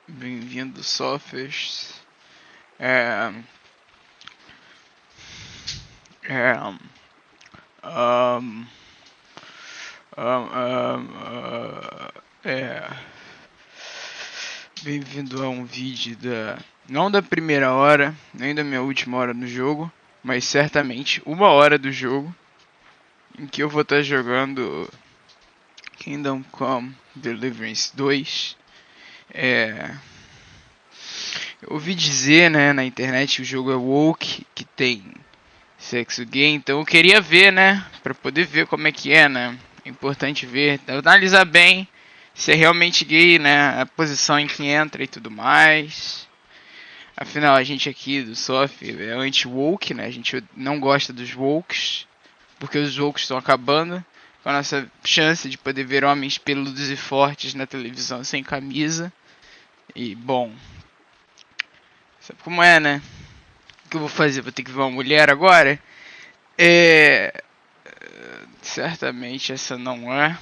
Bem-vindo, Sofers. É, é, um, é, Bem-vindo a um vídeo não da primeira hora, nem da minha última hora no jogo, mas certamente uma hora do jogo, em que eu vou estar jogando Kingdom Come Deliverance 2. Eu ouvi dizer, né, na internet que o jogo é woke, que tem sexo gay, então eu queria ver, né, pra poder ver como é que é, né. É importante ver, analisar bem se é realmente gay, né, a posição em que entra e tudo mais. Afinal, a gente aqui do SOF é anti-woke, né, a gente não gosta dos wokes, porque os wokes estão acabando com a nossa chance de poder ver homens peludos e fortes na televisão sem camisa. E, bom, sabe como é, né? O que eu vou fazer? Vou ter que ver uma mulher agora? Certamente essa não é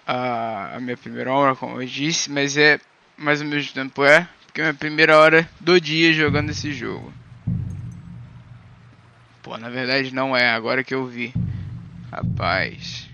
a minha primeira hora, como eu disse, mas ao mesmo tempo porque é a minha primeira hora do dia jogando esse jogo. Pô, na verdade não é, agora que eu vi. Rapaz.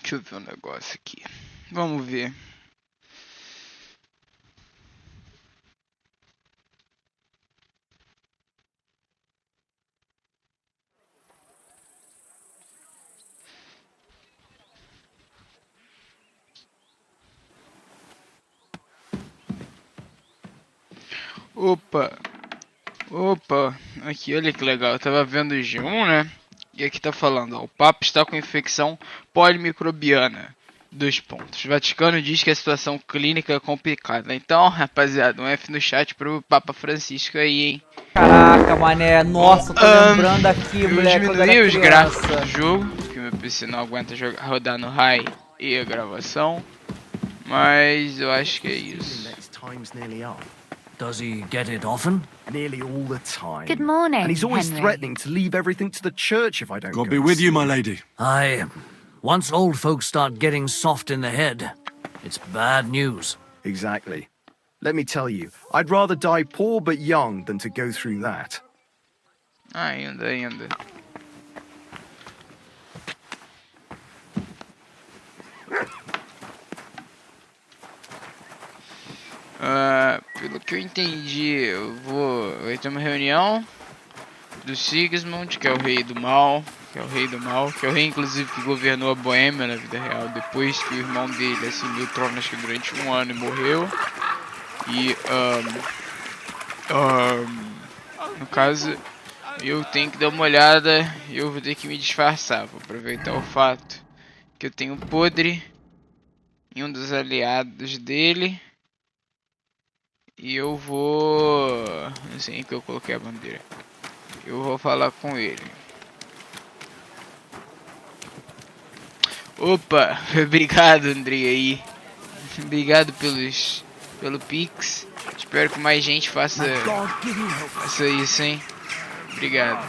Deixa eu ver um negócio aqui. Vamos ver. Opa, opa, aqui olha que legal, eu tava vendo o G1, né? E aqui tá falando, ó, o Papa está com infecção polimicrobiana. 2 pontos. O Vaticano diz que a situação clínica é complicada. Então, rapaziada, um F no chat pro Papa Francisco aí, hein? Caraca, mané, nossa, tô lembrando aqui, eu moleque, quando era diminuí os gráficos criança. do jogo, porque meu PC não aguenta rodar no high e a gravação. Mas eu acho que é isso. Does he get it often? Nearly all the time. Good morning, And he's always Henry. threatening to leave everything to the church if I don't God go be and with you, see my him. lady. Aye. Once old folks start getting soft in the head, it's bad news. Exactly. Let me tell you, I'd rather die poor but young than to go through that. Ainda. Pelo que eu entendi, vai ter uma reunião do Sigismund, que é o rei do mal, que é o rei inclusive que governou a Boêmia na vida real, depois que o irmão dele assumiu o trono acho que durante 1 ano e morreu. E no caso, eu tenho que dar uma olhada e eu vou ter que me disfarçar. Vou aproveitar o fato que eu tenho podre em um dos aliados dele. E eu vou... Não sei em que eu coloquei a bandeira. Eu vou falar com ele. Opa! Obrigado, Andrei aí. Obrigado pelo Pix. Espero que mais gente faça isso, hein? Obrigado.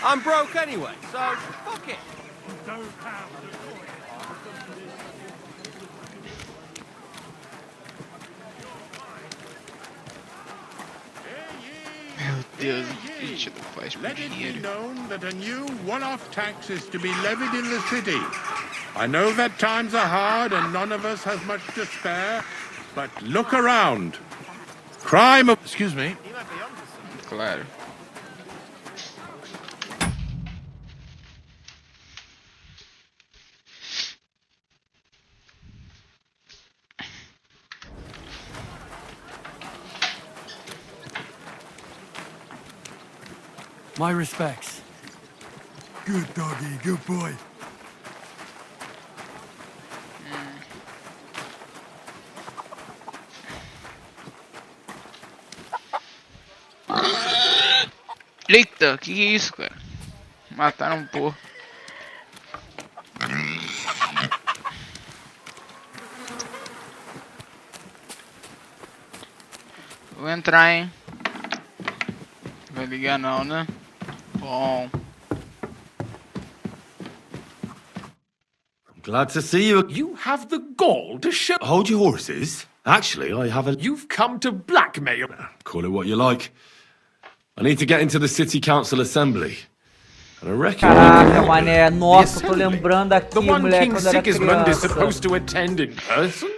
I'm broke anyway, so fuck it. Meu Deus, o que a gente não faz por Let it be dinheiro? known that a new one-off tax is to be levied in the city. I know that times are hard and none of us has much to spare, but look around. Crime of... Excuse me. Claro. My respects. Good doggy, good boy. Eita, que é isso, cara? Mataram um porco. Vou entrar, hein? Vai ligar não, né? Bom. Glad to see you. You have the gall to show. Hold your horses. Actually, I have a... You've come to blackmail. Call it what you like. I need to get into the city council assembly. And I reckon... Caraca, mané. Nossa, tô lembrando aqui, The one moleque, King quando era Sigismund is criança. supposed to attend in person?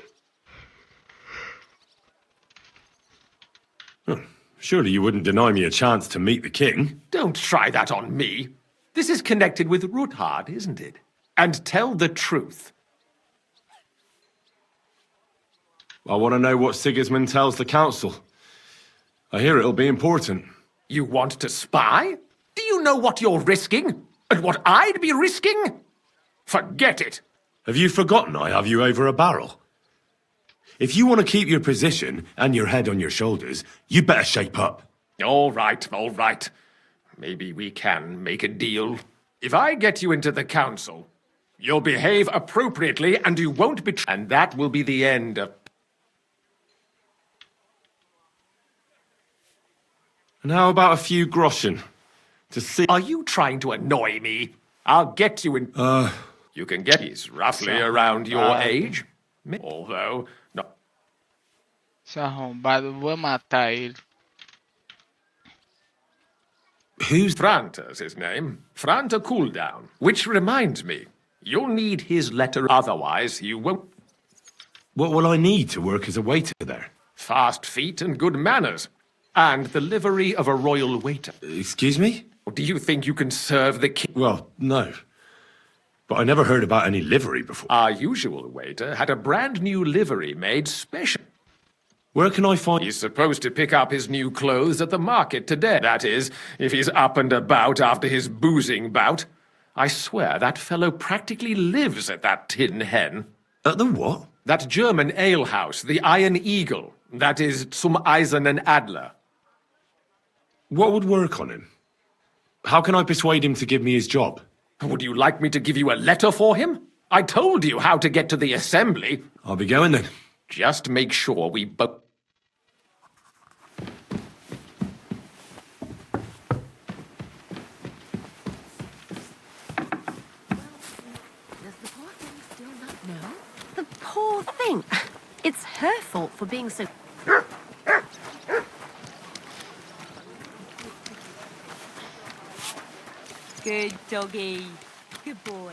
Surely you wouldn't deny me a chance to meet the king. Don't try that on me. This is connected with Ruthard, isn't it? And tell the truth. I want to know what Sigismund tells the council. I hear it'll be important. You want to spy? Do you know what you're risking? And what I'd be risking? Forget it. Have you forgotten I have you over a barrel? If you want to keep your position and your head on your shoulders, you better shape up. All right, all right. Maybe we can make a deal. If I get you into the council, you'll behave appropriately and you won't betray. And that will be the end of... And how about a few groschen? To see... Are you trying to annoy me? I'll get you in... You can get... He's roughly around your age. Although... No. Esse arrombado, vou matar ele. Who's... Franta's his name. Franta Cooldown. Which reminds me, you'll need his letter, otherwise you won't... What will I need to work as a waiter there? Fast feet and good manners. And the livery of a royal waiter. Excuse me? Do you think you can serve the king? Well, no. But I never heard about any livery before. Our usual waiter had a brand new livery made special. Where can I find... He's supposed to pick up his new clothes at the market today. That is, if he's up and about after his boozing bout. I swear that fellow practically lives at that Tin Hen. At the what? That German alehouse, the Iron Eagle. That is Zum Eisernen Adler. What would work on him? How can I persuade him to give me his job? Would you like me to give you a letter for him? I told you how to get to the assembly. I'll be going then. Just make sure we both... Does the poor thing still not know? The poor thing. It's her fault for being so... Good doggy. Good boy.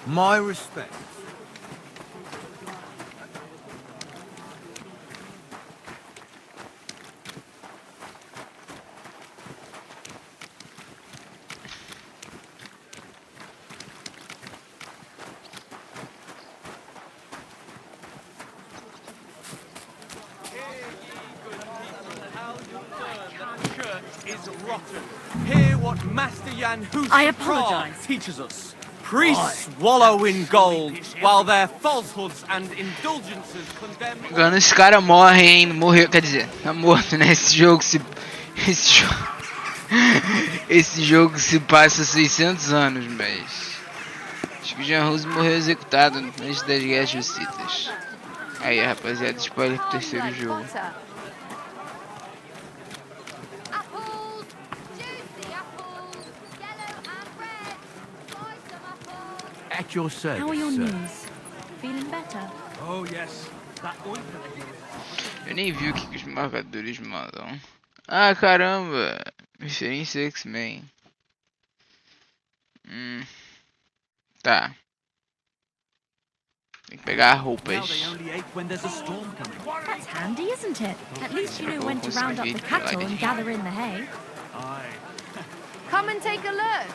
My respects. Is rotten. Hear what Master Jan I apologize. teaches us. Priests wallow in gold, while their falsehoods and indulgences condemn... Quando esse cara morre, hein? Morreu, quer dizer, tá morto, né? Esse jogo se... Esse jogo se passa 600 anos, mas... Acho que o Jean Rose morreu executado antes das Guerras Justitas. Aí, rapaziada, spoiler pro terceiro jogo. at your service, How are your sir. knees? Feeling better? Oh, yes. That ointment. Eu nem vi o que os marcadores mandam. Ah, caramba! Referência X-Men. Tá. Tem que pegar roupas. Now they only ache when there's a storm coming. That's handy, isn't it? At least you know when to Vou round up the conseguir cattle pegar and gather in the hay. Aye. Come and take a look.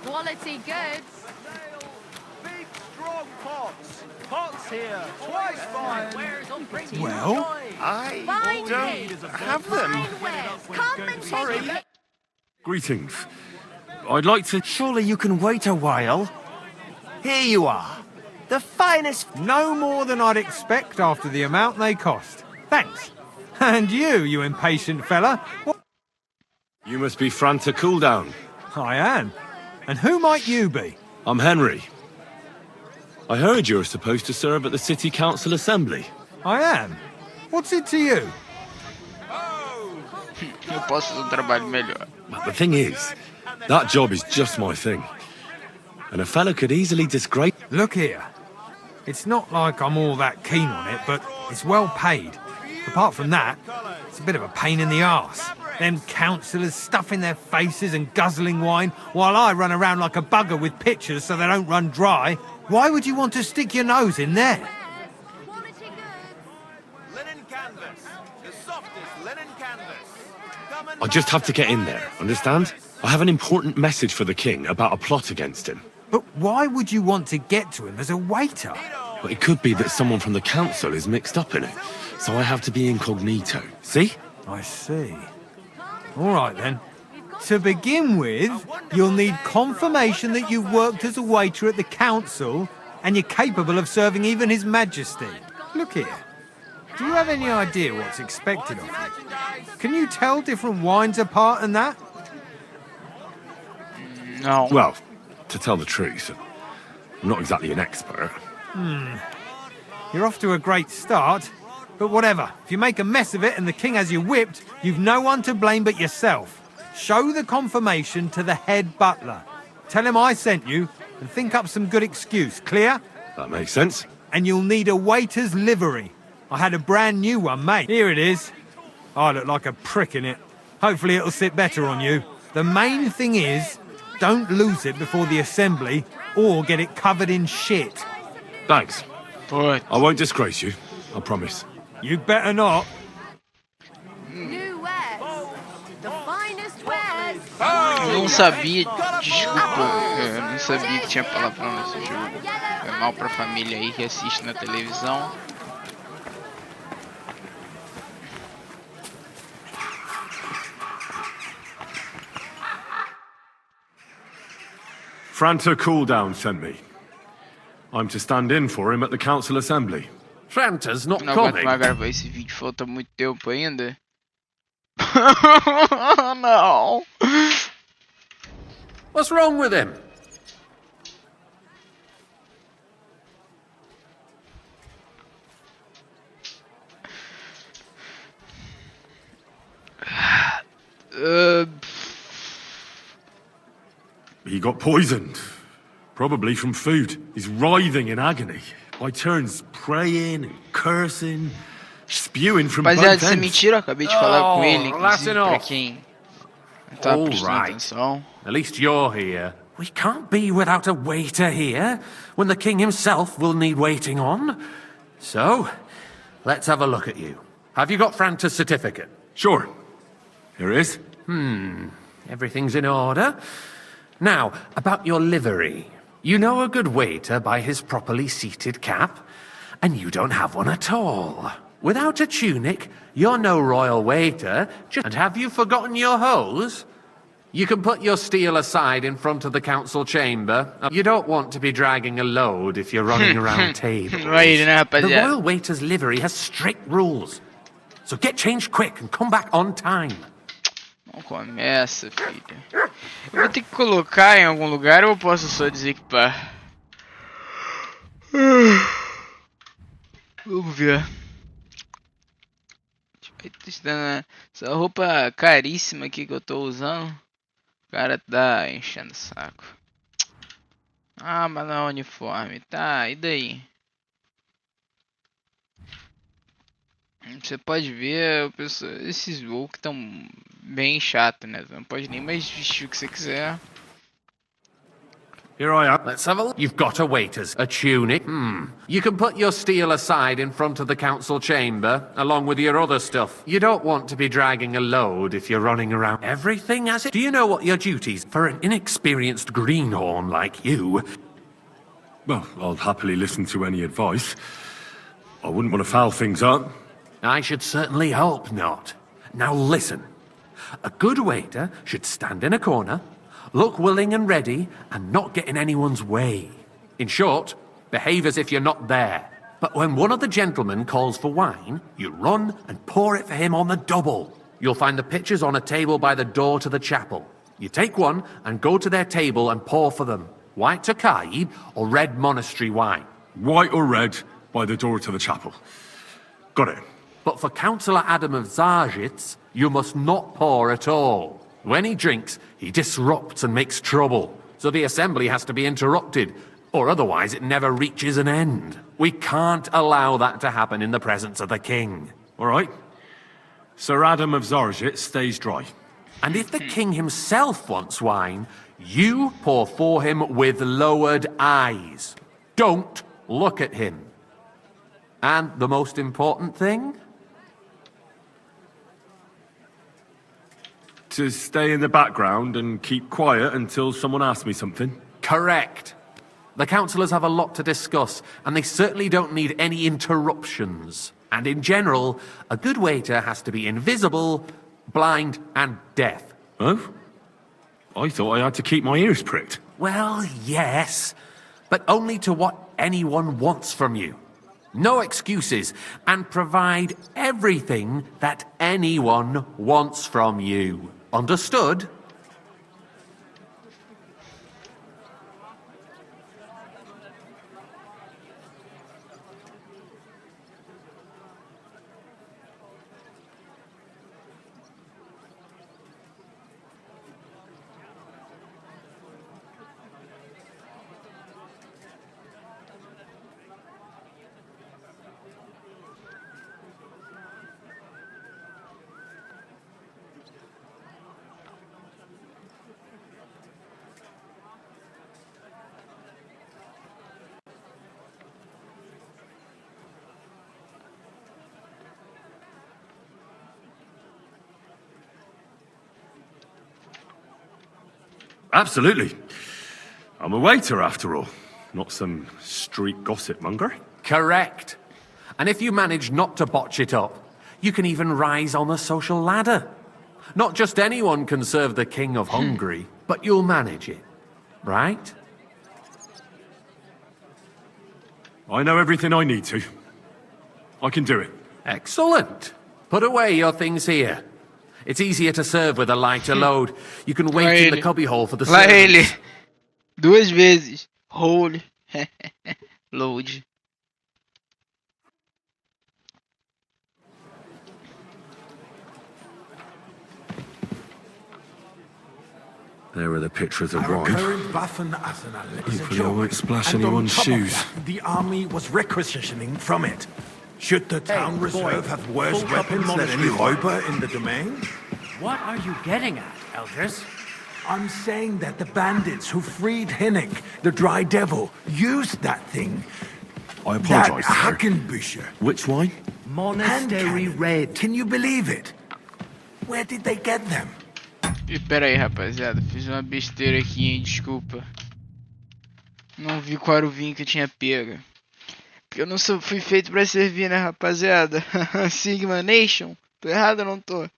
Quality goods. Big, strong pots. Pots here. Twice fine. Well, I Fine don't hay. have them. Fine wares. Come and take a look. Greetings. I'd like to... Surely you can wait a while. Here you are. The finest... No more than I'd expect after the amount they cost. Thanks. And you impatient fella. What? You must be Franta Cooldown. I am. And who might you be? I'm Henry. I heard you're supposed to serve at the City Council Assembly. I am. What's it to you? Eu posso fazer um trabalho melhor. But the thing is, that job is just my thing. And a fella could easily disgrace... Look here. It's not like I'm all that keen on it, but it's well paid. Apart from that, it's a bit of a pain in the arse. Them councillors stuffing their faces and guzzling wine, while I run around like a bugger with pictures so they don't run dry. Why would you want to stick your nose in there? Quality goods. Linen canvas. The softest linen canvas. Come and I just have to get in there, understand? I have an important message for the king about a plot against him. But why would you want to get to him as a waiter? But it could be that someone from the council is mixed up in it. So I have to be incognito. See? I see. All right, then. To begin with, you'll need confirmation that you've worked as a waiter at the council and you're capable of serving even His Majesty. Look here. Do you have any idea what's expected of you? Can you tell different wines apart and that? No. Well, to tell the truth, I'm not exactly an expert. You're off to a great start. But whatever, if you make a mess of it and the king has you whipped, you've no one to blame but yourself. Show the confirmation to the head butler. Tell him I sent you and think up some good excuse, clear? That makes sense. And you'll need a waiter's livery. I had a brand new one made. Here it is. I look like a prick in it. Hopefully it'll sit better on you. The main thing is, don't lose it before the assembly or get it covered in shit. Thanks. Put. I won't disgrace you, I promise. You better not. New wares. The finest wares. Eu não sabia, desculpa, eu não sabia que tinha palavrão nesse jogo. É mal pra família aí que assiste na televisão. Franta Cooldown sent me. I'm to stand in for him at the council assembly. Franta's not Não aguento coming. mais gravar esse vídeo, falta muito tempo ainda. Não. What's wrong with him? He got poisoned. Probably from food. He's writhing in agony. By turns praying and cursing, spewing from both Rapaziada, isso é ends. mentira, eu acabei de falar com ele, that's inclusive, pra enough. quem não tá All prestando right. atenção. At least you're here. We can't be without a waiter here, when the king himself will need waiting on. So, let's have a look at you. Have you got Franta's certificate? Sure. Here it is. Everything's in order. Now, about your livery. You know a good waiter by his properly seated cap, and you don't have one at all. Without a tunic, you're no royal waiter. And have you forgotten your hose? You can put your steel aside in front of the council chamber. You don't want to be dragging a load if you're running around tables. Vai, né, The rapaziada? royal waiter's livery has strict rules. So get changed quick and come back on time. Não começa, filho. Eu vou ter que colocar em algum lugar ou eu posso só desequipar? Vamos ver. Testando essa roupa caríssima aqui que eu tô usando. O cara tá enchendo o saco. Ah, mas não é uniforme. Tá, e daí? Você pode ver, esses woke estão bem chato, né? Você não pode nem mais vestir o que você quiser. Here I am. Let's have a look. You've got a waiter's, a tunic. You can put your steel aside in front of the council chamber, along with your other stuff. You don't want to be dragging a load if you're running around. Everything as it. Do you know what your duties for an inexperienced greenhorn like you? Well, I'll happily listen to any advice. I wouldn't want to foul things up. I should certainly hope not. Now listen. A good waiter should stand in a corner, look willing and ready, and not get in anyone's way. In short, behave as if you're not there. But when one of the gentlemen calls for wine, you run and pour it for him on the double. You'll find the pitchers on a table by the door to the chapel. You take one and go to their table and pour for them. White Tokaib or red monastery wine. White or red by the door to the chapel. Got it. But for Councillor Adam of Zarzhitz, you must not pour at all. When he drinks, he disrupts and makes trouble. So the assembly has to be interrupted, or otherwise it never reaches an end. We can't allow that to happen in the presence of the king. All right. Sir Adam of Zarzhitz stays dry. And if the king himself wants wine, you pour for him with lowered eyes. Don't look at him. And the most important thing? To stay in the background and keep quiet until someone asks me something? Correct. The councillors have a lot to discuss, and they certainly don't need any interruptions. And in general, a good waiter has to be invisible, blind, and deaf. Oh? I thought I had to keep my ears pricked. Well, yes, but only to what anyone wants from you. No excuses, and provide everything that anyone wants from you. Understood? Absolutely. I'm a waiter, after all. Not some street gossip monger. Correct. And if you manage not to botch it up, you can even rise on the social ladder. Not just anyone can serve the King of Hungary, but you'll manage it, right? I know everything I need to. I can do it. Excellent. Put away your things here. It's easier to serve with a lighter load. You can wait in the cubbyhole for the Lá ele. servants. 2 vezes. Hold. Load. There are the pictures of Our wine. current Waffen arsenal is a Hopefully I won't joke. splash And on anyone's top of shoes. that, the army was requisitioning from it. Should the town reserve have worse full cup weapons and than any monastery Räuber in the domain? What are you getting at, Eldris? I'm saying that the bandits who freed Hinnick, the Dry Devil, used that thing. I apologise, That sir. Hackenbücher. Which wine? Monastery Hand Red. Can you believe it? Where did they get them? E pera aí, rapaziada. Fiz uma besteira aqui, hein. Desculpa. Não vi qual era o vinho que eu tinha pego. Porque eu não fui feito pra servir, né, rapaziada? Sigma Nation? Tô errado ou não tô?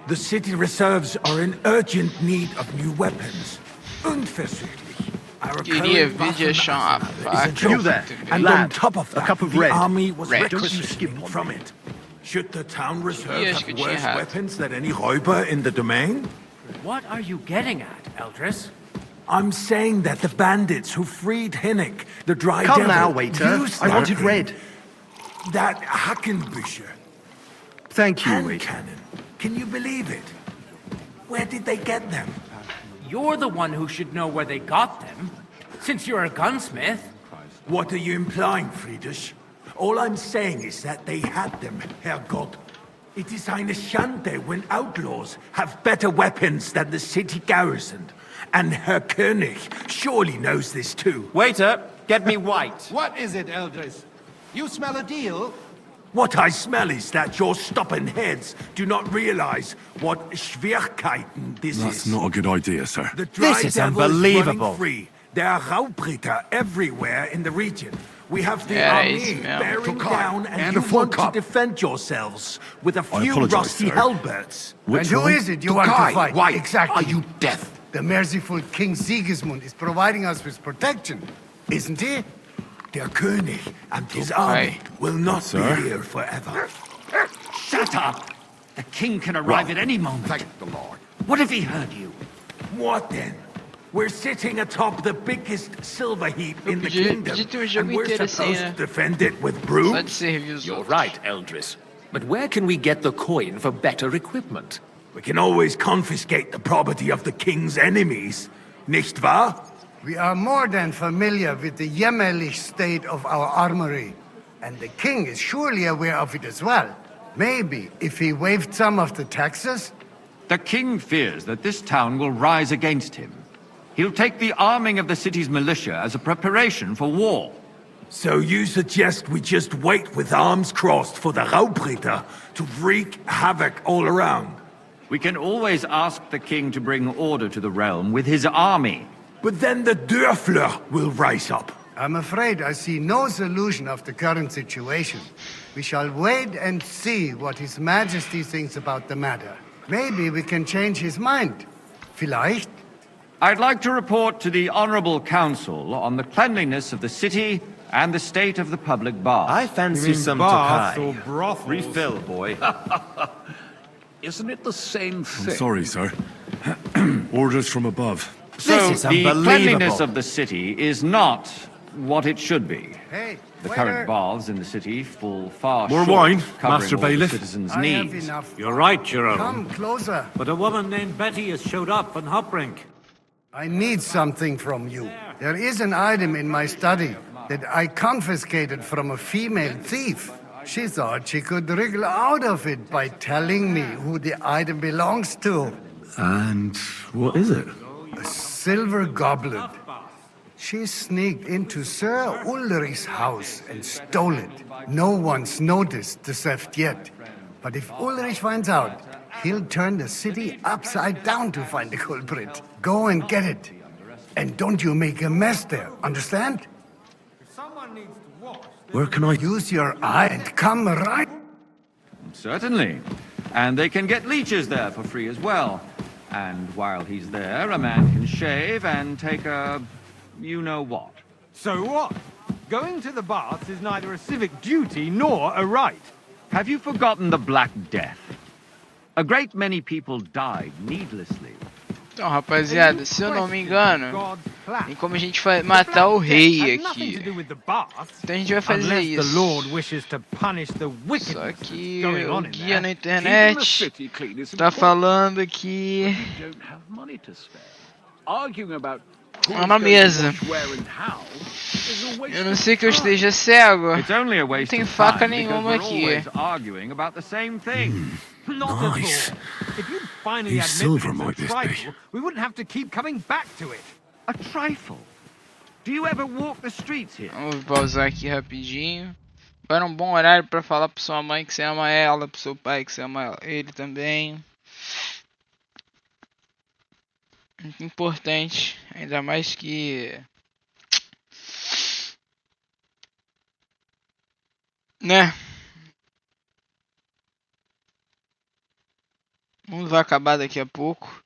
The city reserves are in urgent need of new weapons. Unversüglich. Our Queria current ver de achar uma Waffen is a faca. joke. You there, And lad, on top of a that, cup of the red. army was Red. requisitioning from it. Should the town reserve Yes, have good worse jihad. weapons than any Räuber in the domain? What are you getting at, Eldris? I'm saying that the bandits who freed Hinnick, the Dry Come Devil, now, waiter. used I that wanted thing. red. That Hackenbücher. Thank you, Hand waiter. cannon. Can you believe it? Where did they get them? You're the one who should know where they got them, since you're a gunsmith. What are you implying, Friedrich? All I'm saying is that they had them, Herrgott. It is eine Schande when outlaws have better weapons than the city garrison. And Herr König surely knows this too. Waiter, get me white. What is it, Eldris? You smell a deal? What I smell is that your stubborn heads do not realize what Schwierigkeiten this That's is. not a good idea, sir. The dry This is devil unbelievable. running free. There are Raubritter everywhere in the region. We have the Yeah, army it's- yeah. bearing Tokai, down, and and a you full want to cup. defend yourselves with a few apologize, rusty sir. halberds. Which And who one? is it you want to Tokai, fight? why exactly. are you deaf? The merciful King Sigismund is providing us with protection, isn't he? Der König and his army will not be sir. here forever. Shut up! The king can arrive at any moment. Thank the Lord. What if he heard you? What then? We're sitting atop the biggest silver heap in the podia kingdom, ter um jogo and we're inteiro supposed assim, né? to defend it with Só de brooms? servir os You're outros. right, Eldris. But where can we get the coin for better equipment? We can always confiscate the property of the king's enemies, nicht wahr? We are more than familiar with the jämmerlich state of our armory, and the king is surely aware of it as well. Maybe if he waived some of the taxes? The king fears that this town will rise against him. He'll take the arming of the city's militia as a preparation for war. So you suggest we just wait with arms crossed for the Raubritter to wreak havoc all around? We can always ask the king to bring order to the realm with his army. But then the Dörfler will rise up. I'm afraid I see no solution of the current situation. We shall wait and see what His Majesty thinks about the matter. Maybe we can change his mind. Vielleicht? I'd like to report to the Honorable Council on the cleanliness of the city and the state of the public baths. I fancy some baths Tokai. or brothels? Refill, boy. Isn't it the same I'm thing? sorry, sir. Orders from above. So, This is the unbelievable. cleanliness of the city is not what it should be. Hey, The waiter. current baths in the city fall far More short wine, of covering Master all the Bailiff? citizens' I have needs. enough. You're right, Jerome. Come closer. But a woman named Betty has showed up on Hopbrink. I need something from you. There is an item in my study that I confiscated from a female thief. She thought she could wriggle out of it by telling me who the item belongs to. And what is it? A silver goblet. She sneaked into Sir Ulrich's house and stole it. No one's noticed the theft yet. But if Ulrich finds out, he'll turn the city upside down to find the culprit. Go and get it. And don't you make a mess there, understand? Where can I... Use your eye and come right... Certainly. And they can get leeches there for free as well. And while he's there, a man can shave and take a... you-know-what. So what? Going to the baths is neither a civic duty nor a right. Have you forgotten the Black Death? A great many people died needlessly. Então, rapaziada, se eu não me engano, tem como a gente matar o rei aqui. Então a gente vai fazer isso. Só que o guia na internet tá falando que é na mesa. Eu não sei que eu esteja cego. Não tem faca nenhuma aqui. Nice. If you finally Whose silver might this be? trifle, we wouldn't have to keep coming back to it. A trifle? Do you ever walk the streets here? Vamos pausar aqui rapidinho. Agora é um bom horário para falar para sua mãe que você ama ela, para seu pai que você ama ele também. Muito importante, ainda mais que, né? O mundo vai acabar daqui a pouco.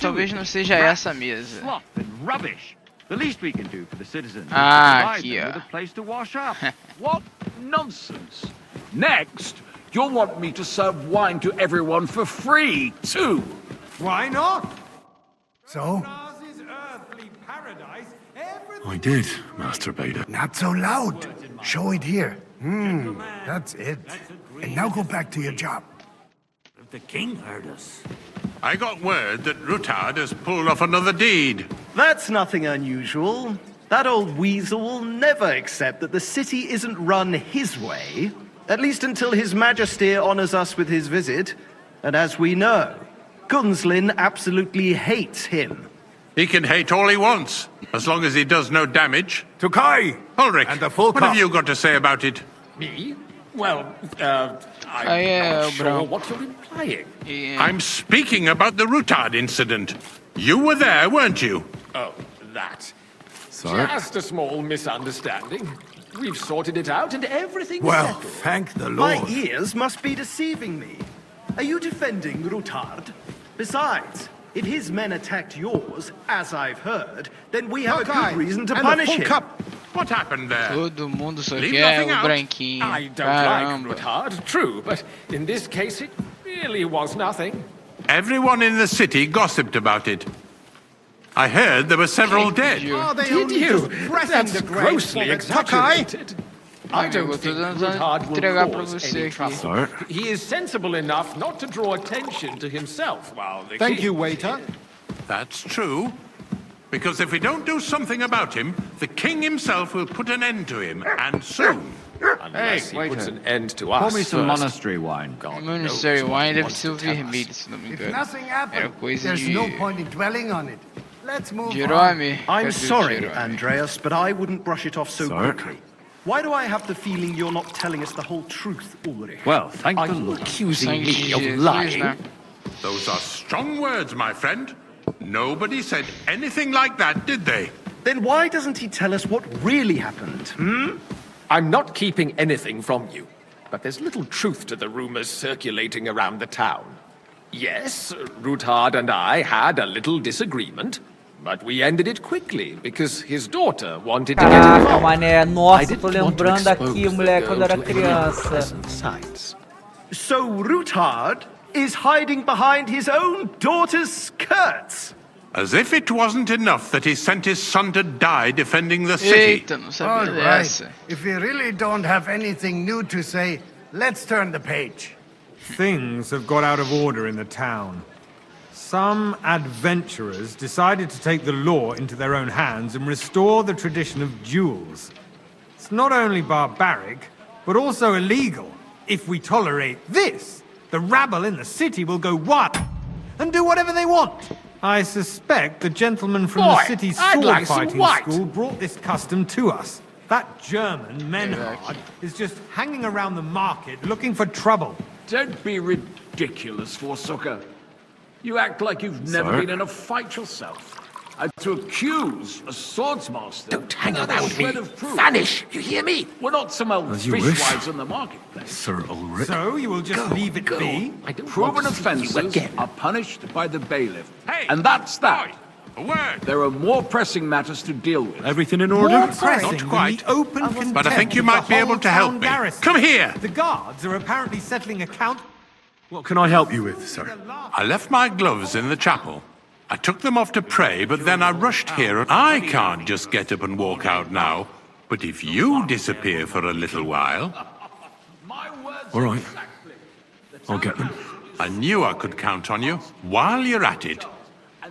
Talvez não seja essa a mesa. Ah, aqui, ó. What nonsense! Next, You'll want me to serve wine to everyone for free, too. Why not? So? I did, Master Bader. Not so loud. Show it here. That's it. And now go back to your job. The king heard us. I got word that Rutard has pulled off another deed. That's nothing unusual. That old weasel will never accept that the city isn't run his way, at least until His Majesty honors us with his visit. And as we know, Gunslin absolutely hates him. He can hate all he wants, as long as he does no damage. To Kai! Ulrich, And the full what have you got to say about it? Me? Well, I'm not sure what you're implying. I'm speaking about the Rutard incident. You were there, weren't you? Oh, that. Sir? Just a small misunderstanding. We've sorted it out and everything's Well, settled. thank the My Lord. ears must be deceiving me. Are you defending Rutard? Besides, if his men attacked yours, as I've heard, then we have a good reason to punish him. What happened there? Todo mundo só Leave quer nothing o out. branquinho. I don't Caramba. like Rutard, true, but in this case it really was nothing. Everyone in the city gossiped about it. I heard there were several dead. Did you? That's grossly exaggerated. I don't think Rutard will cause any trouble. Sir? He is sensible enough not to draw attention to himself while the Thank king... you, waiter. That's true. Because if we don't do something about him, the king himself will put an end to him, and soon. Unless he puts an end to Pour us me some first. monastery wine. Monastery wine deve wants ser o to tell us. vermelho, se não me If engano. nothing Era happened, coisa there's de no point in dwelling on it. Let's move on. Jerome. I'm Cadê o sorry, Jerome? Andreas, but I wouldn't brush it off so Sir? quickly. Why do I have the feeling you're not telling us the whole truth, Ulrich? Well, thank Are the you Lord. accusing Sangue me de of Jesus, lying? né? Those are strong words, my friend. Nobody said anything like that, did they? Then why doesn't he tell us what really happened, I'm not keeping anything from you, but there's little truth to the rumors circulating around the town. Yes, Rutard and I had a little disagreement, but we ended it quickly because his daughter wanted to get Caraca, involved. mané. Nossa, tô lembrando aqui, moleque, quando era criança. Sights. So Rutard is hiding behind his own daughter's skirts? As if it wasn't enough that he sent his son to die defending the city. Eita, não All sabia right. dessa. If we really don't have anything new to say, let's turn the page. Things have got out of order in the town. Some adventurers decided to take the law into their own hands and restore the tradition of duels. It's not only barbaric, but also illegal. If we tolerate this, the rabble in the city will go wild and do whatever they want. I suspect the gentleman from the city's I'd sword like some fighting white. school brought this custom to us. That German Menhard is just hanging around the market looking for trouble. Don't be ridiculous, Forsucker. You act like you've never Sir? been in a fight yourself. And to accuse a swordsmaster... Don't hang without around a shred me. of proof. Vanish, you hear me? We're not some old As you wish. fishwives on the marketplace. Sir Ulrich? So you will just leave it be? I don't Proven want to see you offences again. are punished by the bailiff. Hey! And that's that. A word. There are more pressing matters to deal with. Everything in order? More pressing Not than quite. the open contempt But I think you of the might be able whole to help town me. garrison. Come here. The guards are apparently settling accounts. What can I help you with, sir? I left my gloves in the chapel. I took them off to pray, but then I rushed here and I can't just get up and walk out now. But if you disappear for a little while, All right. I'll get them. I knew I could count on you. While you're at it,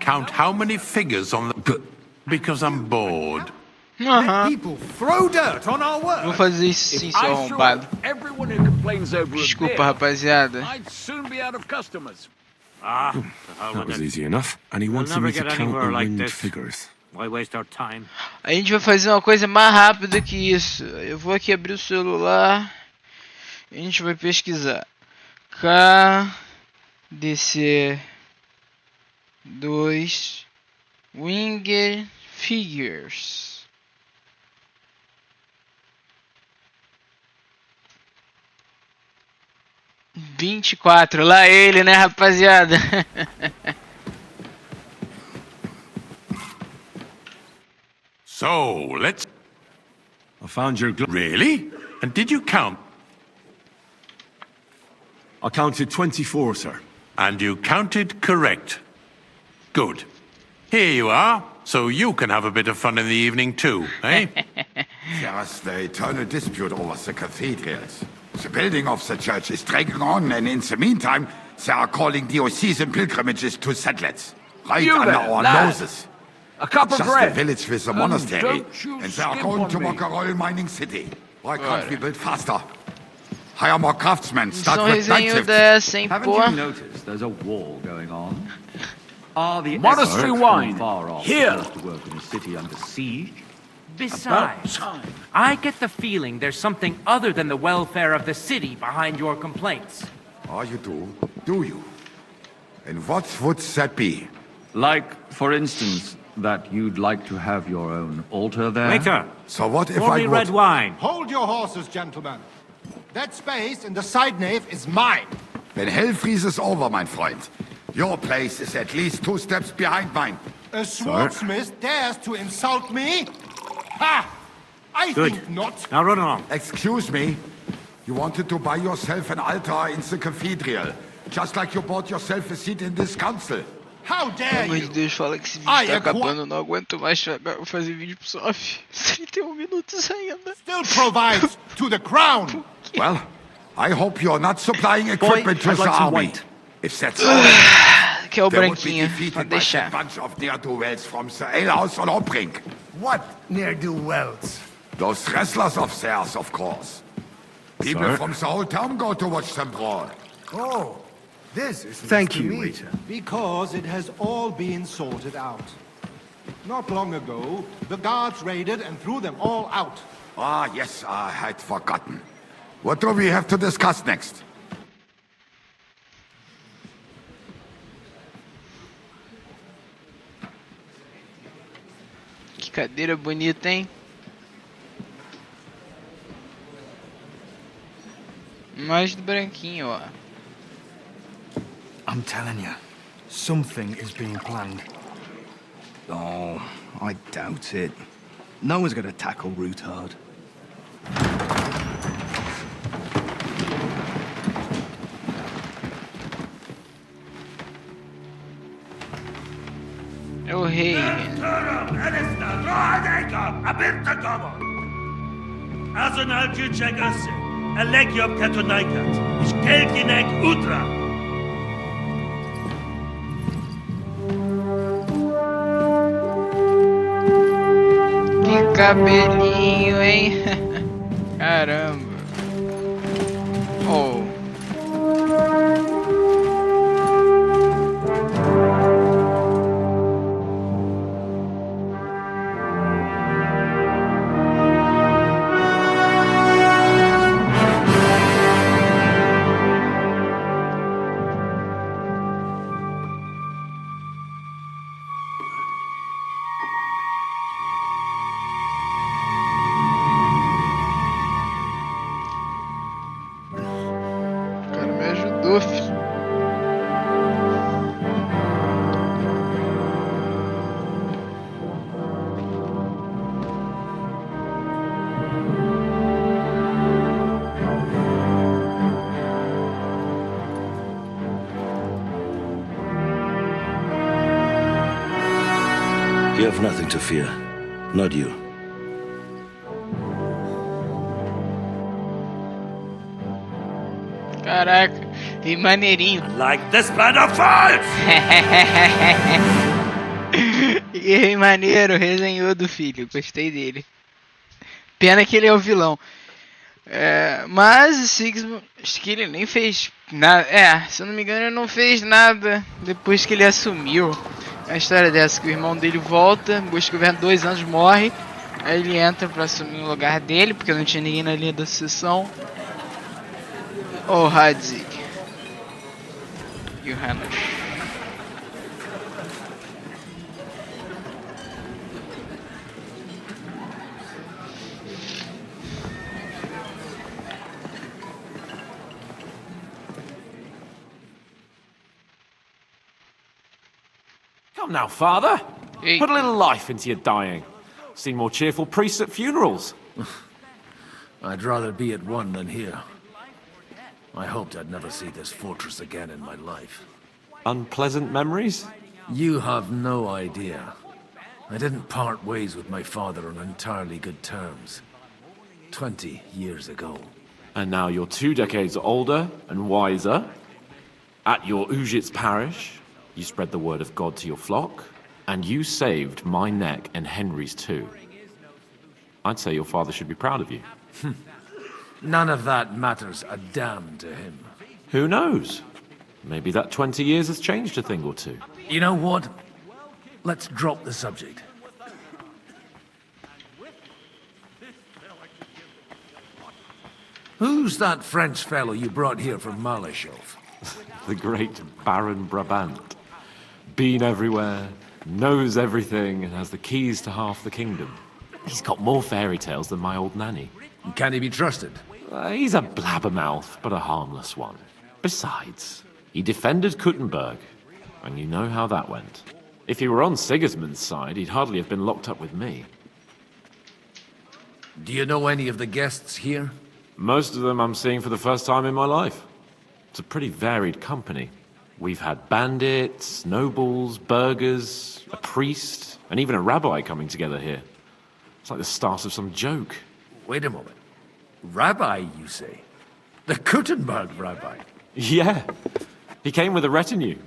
count how many figures on the... Because I'm bored. Let people throw dirt on our Vou work. fazer isso sim, If seu I threw arrombado. out everyone who complains over a Desculpa, beer, rapaziada. I'd soon be out of customers. That was easy enough. And he wanted never me to get count anywhere the like winged this. figures. Why waste our time? A gente vai fazer uma coisa mais rápida que isso. Eu vou aqui abrir o celular. E a gente vai pesquisar. KDC 2 Winged Figures. "24", lá ele, né, rapaziada? So, let's... I found your glove. Really? And did you count? I counted 24, sir. And you counted correct. Good. Here you are, so you can have a bit of fun in the evening too, eh? There's the eternal dispute over the cathedrals. The building of the church is dragging on, and in the meantime, they are calling diocesan pilgrimages to settlers. Right You under there, our lad. noses. A cup of Just bread. the village with the And monastery, don't you and they are skimp going on to me. make a royal mining city. Why can't we build faster? Hire more craftsmen, start with night Sorrisinho shifts. dessa, hein, Haven't pô. you noticed there's a war going on? Are the Monastery experts wine. from far off Here. supposed to work in a city under siege? Besides, I get the feeling there's something other than the welfare of the city behind your complaints. Oh, you do? Do you? And what would that be? Like, for instance, that you'd like to have your own altar there? Waiter! So what if Pour I me would... red wine. Hold your horses, gentlemen. That space in the side nave is mine. Then hell freezes over, mein Freund. Your place is at least 2 steps behind mine. A swordsmith dares to insult me? Ha! I think not. Now run along. Excuse me. You wanted to buy yourself an altar in the cathedral, just like you bought yourself a seat in this council. How Pelo dare amor de you? Deus, fala que esse vídeo tá acabando, não aguento mais fazer vídeo pro Sof. 31 minutos ainda. Still provides to the crown. Well, I hope you're not supplying equipment to I'd the like some army. white. If that's all, Que é o they would be branquinho, defeated pode by deixar. a bunch of ne'er-do-wells from the alehouse on Hopbrink. What ne'er-do-wells? Those wrestlers of theirs, of course. People Sir? from the whole town go to watch them brawl. Oh, this is Thank news to you, me. waiter. Because it has all been sorted out. Not long ago, the guards raided and threw them all out. Ah, yes, I had forgotten. What do we have to discuss next? Que cadeira bonita, hein? Mais do branquinho, ó. I'm telling you, something is being planned. Oh, I doubt it. No one's gonna tackle Rootard. É o rei. Azonal Juchek Össe, Alegiop Katonaikat, ich Kelkinek Udra. Que cabelinho, hein? Caramba. Oh. O cara me ajudou, filho. You have nothing to fear. Not you. Caraca, e maneirinho. Like this plan of fights! E rei maneiro, resenhou do filho, gostei dele. Pena que ele é o vilão. Mas o Sigismund, acho que ele nem fez nada. Se eu não me engano, ele não fez nada depois que ele assumiu. A história dessa, que o irmão dele volta, busca o governo 2 anos, morre. Aí ele entra pra assumir o lugar dele, porque não tinha ninguém na linha da sucessão. Oh, Hadzik. Johannes. Come now, father. Put a little life into your dying. Seen more cheerful priests at funerals. I'd rather be at one than here. I hoped I'd never see this fortress again in my life. Unpleasant memories? You have no idea. I didn't part ways with my father on entirely good terms. 20 years ago. And now you're 2 decades older and wiser. At your Ujit's parish, you spread the word of God to your flock, and you saved my neck and Henry's too. I'd say your father should be proud of you. None of that matters a damn to him. Who knows? Maybe that 20 years has changed a thing or two. You know what? Let's drop the subject. Who's that French fellow you brought here from Malashov? The great Baron Brabant. Been everywhere, knows everything, and has the keys to half the kingdom. He's got more fairy tales than my old nanny. Can he be trusted? He's a blabbermouth, but a harmless one. Besides, he defended Kuttenberg, and you know how that went. If he were on Sigismund's side, he'd hardly have been locked up with me. Do you know any of the guests here? Most of them I'm seeing for the first time in my life. It's a pretty varied company. We've had bandits, nobles, burghers, a priest, and even a rabbi coming together here. It's like the start of some joke. Wait a moment. Rabbi, you say? The Kuttenberg rabbi? Yeah. He came with a retinue.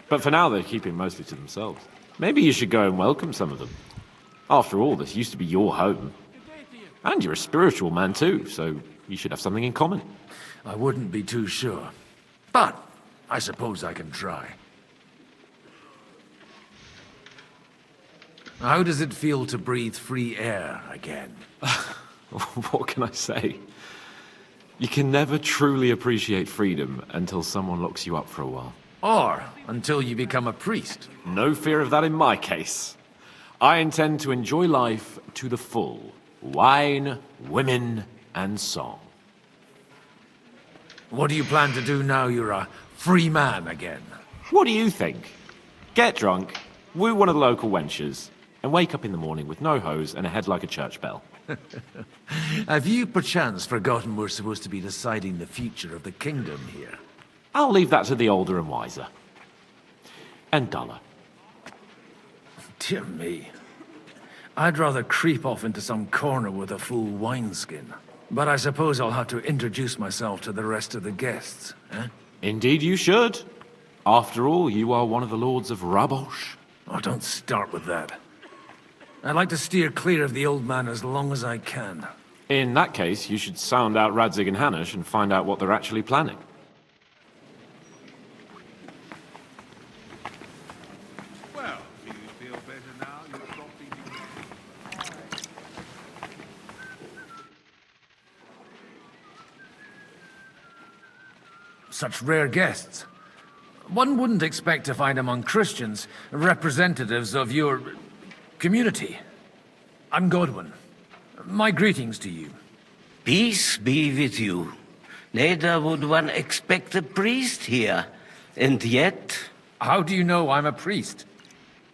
But for now, they're keeping mostly to themselves. Maybe you should go and welcome some of them. After all, this used to be your home. And you're a spiritual man too, so you should have something in common. I wouldn't be too sure. But I suppose I can try. How does it feel to breathe free air again? What can I say? You can never truly appreciate freedom until someone locks you up for a while. Or until you become a priest. No fear of that in my case. I intend to enjoy life to the full. Wine, women, and song. What do you plan to do now you're a free man again? What do you think? Get drunk, woo one of the local wenches, and wake up in the morning with no hose and a head like a church bell. Have you perchance forgotten we're supposed to be deciding the future of the kingdom here? I'll leave that to the older and wiser. And duller. Dear me. I'd rather creep off into some corner with a full wineskin. But I suppose I'll have to introduce myself to the rest of the guests, eh? Indeed you should. After all, you are one of the lords of Rabosh. Oh, don't start with that. I'd like to steer clear of the old man as long as I can. In that case, you should sound out Radzig and Hanush and find out what they're actually planning. Well, do you feel better now? You've stopped eating. Such rare guests. One wouldn't expect to find among Christians representatives of your community. I'm Godwin. My greetings to you. Peace be with you. Neither would one expect a priest here. And yet... How do you know I'm a priest?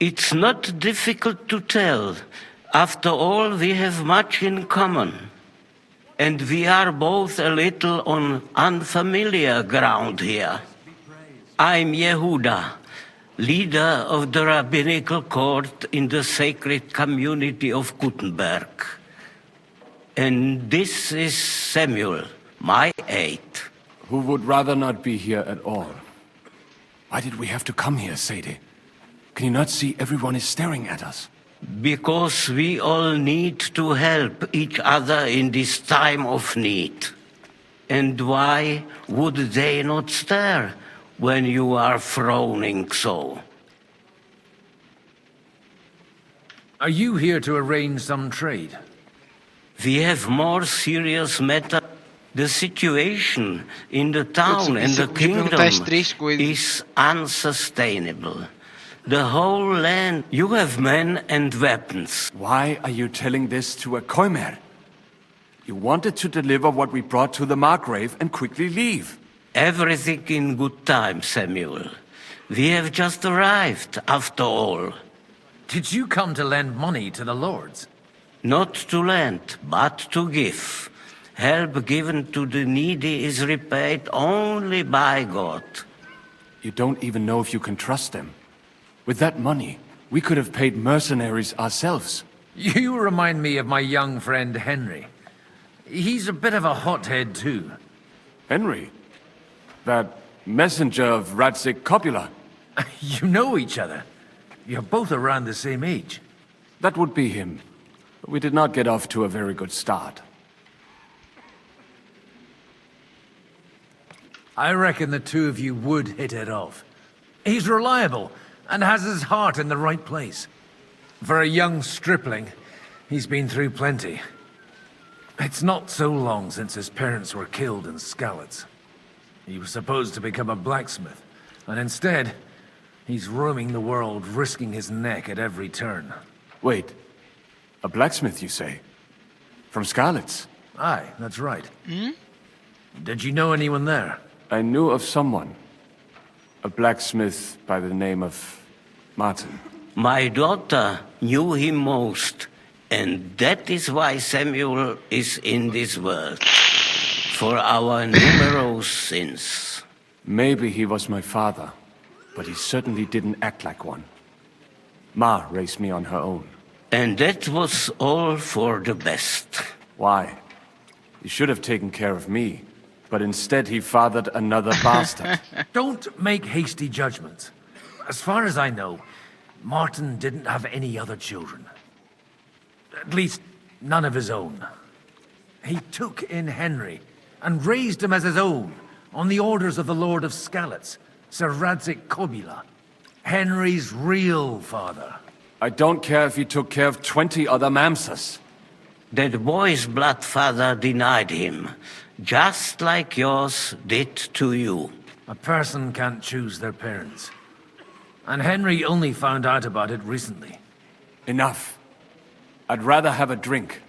It's not difficult to tell. After all, we have much in common. And we are both a little on unfamiliar ground here. I'm Yehuda, leader of the rabbinical court in the sacred community of Kuttenberg. And this is Samuel, my aide. Who would rather not be here at all. Why did we have to come here, Sadie? Can you not see everyone is staring at us? Because we all need to help each other in this time of need. And why would they not stare when you are frowning so? Are you here to arrange some trade? We have more serious matter. The situation in the town and the kingdom is unsustainable. The whole land, you have men and weapons. Why are you telling this to a Koimer? You wanted to deliver what we brought to the Margrave and quickly leave. Everything in good time, Samuel. We have just arrived, after all. Did you come to lend money to the lords? Not to lend, but to give. Help given to the needy is repaid only by God. You don't even know if you can trust them. With that money, we could have paid mercenaries ourselves. You remind me of my young friend Henry. He's a bit of a hothead too. Henry? That messenger of Radzik Copula? You know each other. You're both around the same age. That would be him. But we did not get off to a very good start. I reckon the two of you would hit it off. He's reliable and has his heart in the right place. For a young stripling, he's been through plenty. It's not so long since his parents were killed in Skalitz. He was supposed to become a blacksmith, and instead, he's roaming the world, risking his neck at every turn. Wait, a blacksmith, you say? From Skalitz? Aye, that's right. Did you know anyone there? I knew of someone. A blacksmith by the name of Martin. My daughter knew him most, and that is why Samuel is in this world. For our numerous sins. Maybe he was my father, but he certainly didn't act like one. Ma raised me on her own. And that was all for the best. Why? He should have taken care of me, but instead he fathered another bastard. Don't make hasty judgments. As far as I know, Martin didn't have any other children. At least, none of his own. He took in Henry and raised him as his own, on the orders of the Lord of Skalitz, Sir Radzik Copula, Henry's real father. I don't care if he took care of 20 other mamsas. That boy's blood father denied him, just like yours did to you. A person can't choose their parents. And Henry only found out about it recently. Enough. I'd rather have a drink.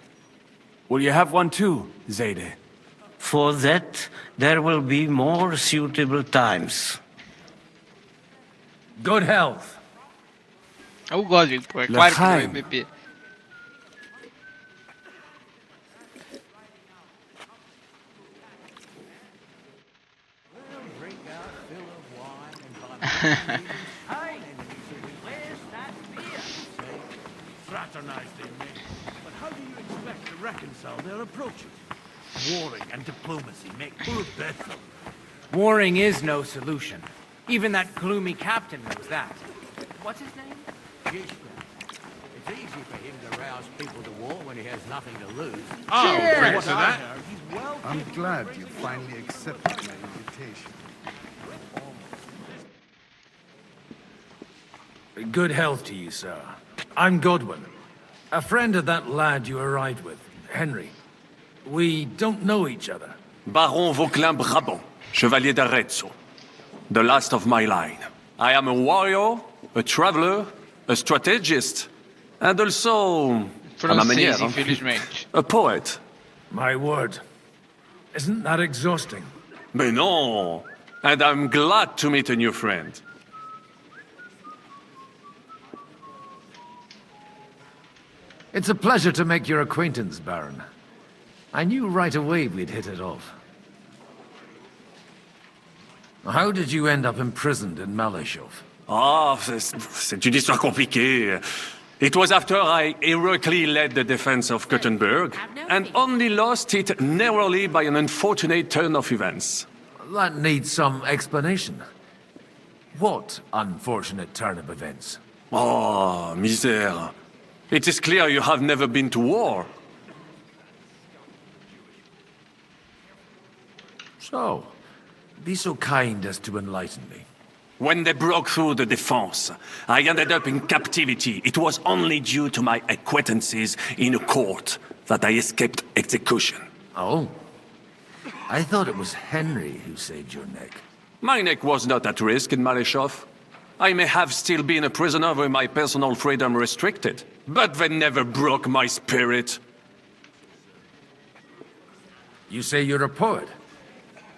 Will you have one too, Zayde? For that, there will be more suitable times. Good health. Eu gosto de pô, é claro que vai beber. Fraternize they may, but how do you expect to reconcile their approaches? Warring and diplomacy make poor Bethel. Warring is no solution. Even that gloomy captain knows that. What's his name? It's easy for him to rouse people to war when he has nothing to lose. Cheers! To that. I'm glad you finally accepted my invitation. Good health to you, sir. I'm Godwin, a friend of that lad you arrived with, Henry. We don't know each other. Baron Vauquelin Brabant, Chevalier d'Arezzo. The last of my line. I am a warrior, a traveler, a strategist, and also, à ma manière, a poet. My word. Isn't that exhausting? Mais non! And I'm glad to meet a new friend. It's a pleasure to make your acquaintance, Baron. I knew right away we'd hit it off. How did you end up imprisoned in Malashov? C'est une histoire compliquée. It was after I heroically led the defense of Gothenburg, and only lost it narrowly by an unfortunate turn of events. That needs some explanation. What unfortunate turn of events? Oh, misère. It is clear you have never been to war. So, be so kind as to enlighten me. When they broke through the defense, I ended up in captivity. It was only due to my acquaintances in a court that I escaped execution. Oh? I thought it was Henry who saved your neck. My neck was not at risk in Malashov. I may have still been a prisoner with my personal freedom restricted, but they never broke my spirit. You say you're a poet?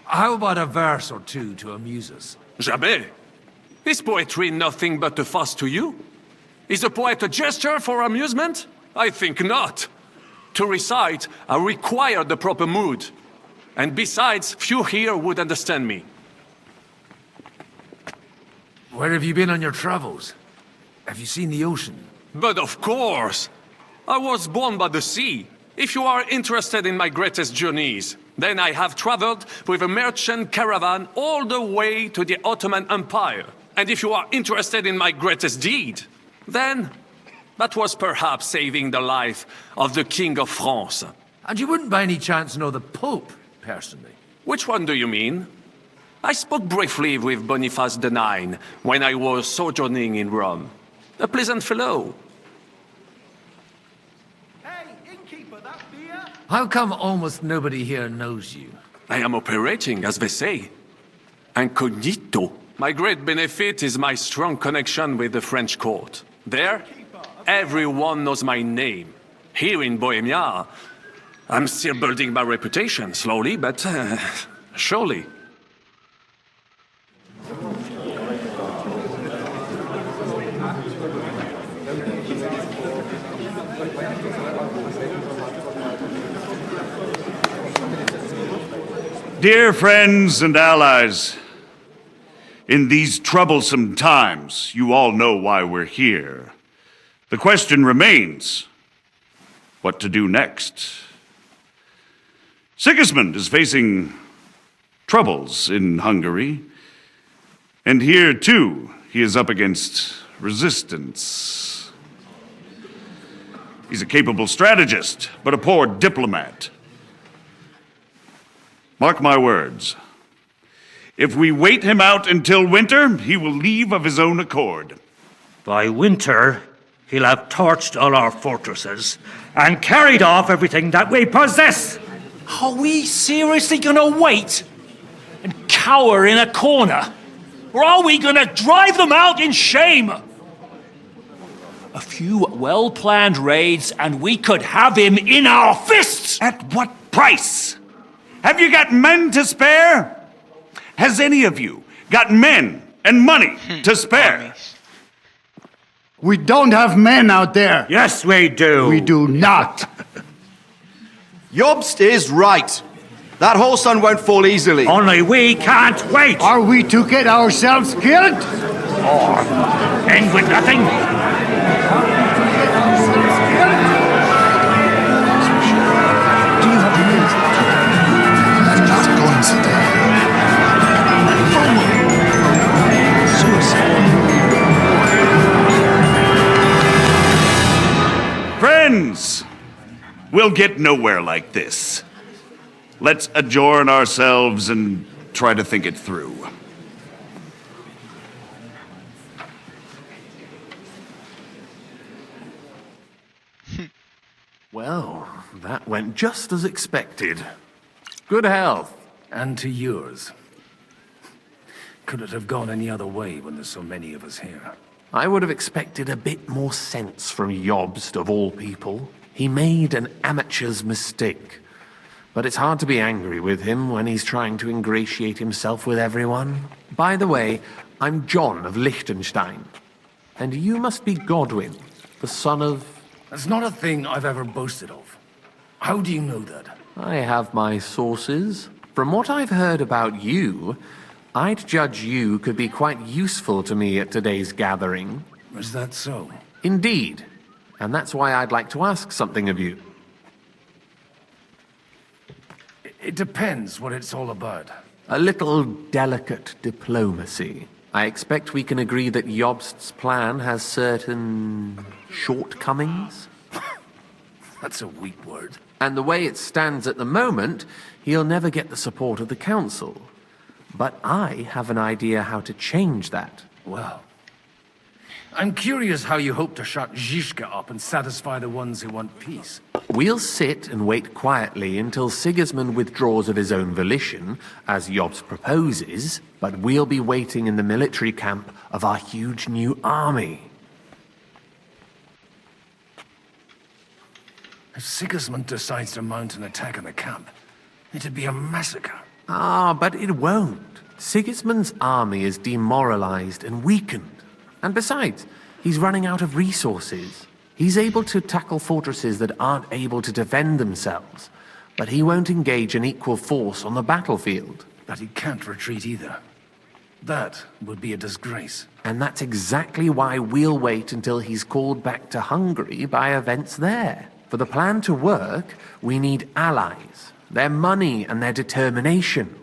How about a verse or two to amuse us? Jamais. Is poetry nothing but a farce to you? Is a poet a gesture for amusement? I think not. To recite, I require the proper mood. And besides, few here would understand me. Where have you been on your travels? Have you seen the ocean? But of course! I was born by the sea. If you are interested in my greatest journeys, then I have traveled with a merchant caravan all the way to the Ottoman Empire. And if you are interested in my greatest deed, then that was perhaps saving the life of the King of France. And you wouldn't by any chance know the Pope, personally? Which one do you mean? I spoke briefly with Boniface IX when I was sojourning in Rome. A pleasant fellow. How come almost nobody here knows you? I am operating, as they say. Incognito. My great benefit is my strong connection with the French court. There, everyone knows my name. Here in Bohemia, I'm still building my reputation, slowly, but surely. Dear friends and allies, in these troublesome times, you all know why we're here. The question remains, what to do next? Sigismund is facing troubles in Hungary, and here too, he is up against resistance. He's a capable strategist, but a poor diplomat. Mark my words. If we wait him out until winter, he will leave of his own accord. By winter, he'll have torched all our fortresses and carried off everything that we possess. Are we seriously gonna wait and cower in a corner? Or are we gonna drive them out in shame? A few well-planned raids and we could have him in our fists! At what price? Have you got men to spare? Has any of you got men and money to spare? We don't have men out there. Yes, we do. We do not. Jobst is right. That whole sun won't fall easily. Only we can't wait. Are we to get ourselves killed? Or end with nothing? Friends, we'll get nowhere like this. Let's adjourn ourselves and try to think it through. Well, that went just as expected. Good health. And to yours. Could it have gone any other way when there's so many of us here? I would have expected a bit more sense from Jobst, of all people. He made an amateur's mistake. But it's hard to be angry with him when he's trying to ingratiate himself with everyone. By the way, I'm John of Liechtenstein. And you must be Godwin, the son of... That's not a thing I've ever boasted of. How do you know that? I have my sources. From what I've heard about you, I'd judge you could be quite useful to me at today's gathering. Is that so? Indeed. And that's why I'd like to ask something of you. It depends what it's all about. A little delicate diplomacy. I expect we can agree that Jobst's plan has certain shortcomings. That's a weak word. And the way it stands at the moment, he'll never get the support of the council. But I have an idea how to change that. Well, I'm curious how you hope to shut Zizka up and satisfy the ones who want peace. We'll sit and wait quietly until Sigismund withdraws of his own volition, as Jobst proposes, but we'll be waiting in the military camp of our huge new army. If Sigismund decides to mount an attack on the camp, it'd be a massacre. Ah, but it won't. Sigismund's army is demoralized and weakened. And besides, he's running out of resources. He's able to tackle fortresses that aren't able to defend themselves, but he won't engage an equal force on the battlefield. But he can't retreat either. That would be a disgrace. And that's exactly why we'll wait until he's called back to Hungary by events there. For the plan to work, we need allies, their money and their determination.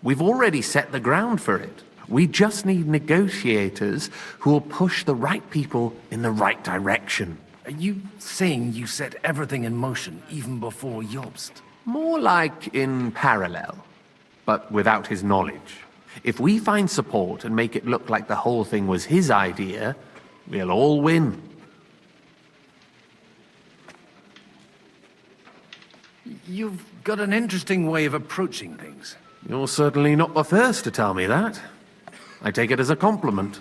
We've already set the ground for it. We just need negotiators who will push the right people in the right direction. Are you saying you set everything in motion even before Jobst? More like in parallel, but without his knowledge. If we find support and make it look like the whole thing was his idea, we'll all win. You've got an interesting way of approaching things. You're certainly not the first to tell me that. I take it as a compliment.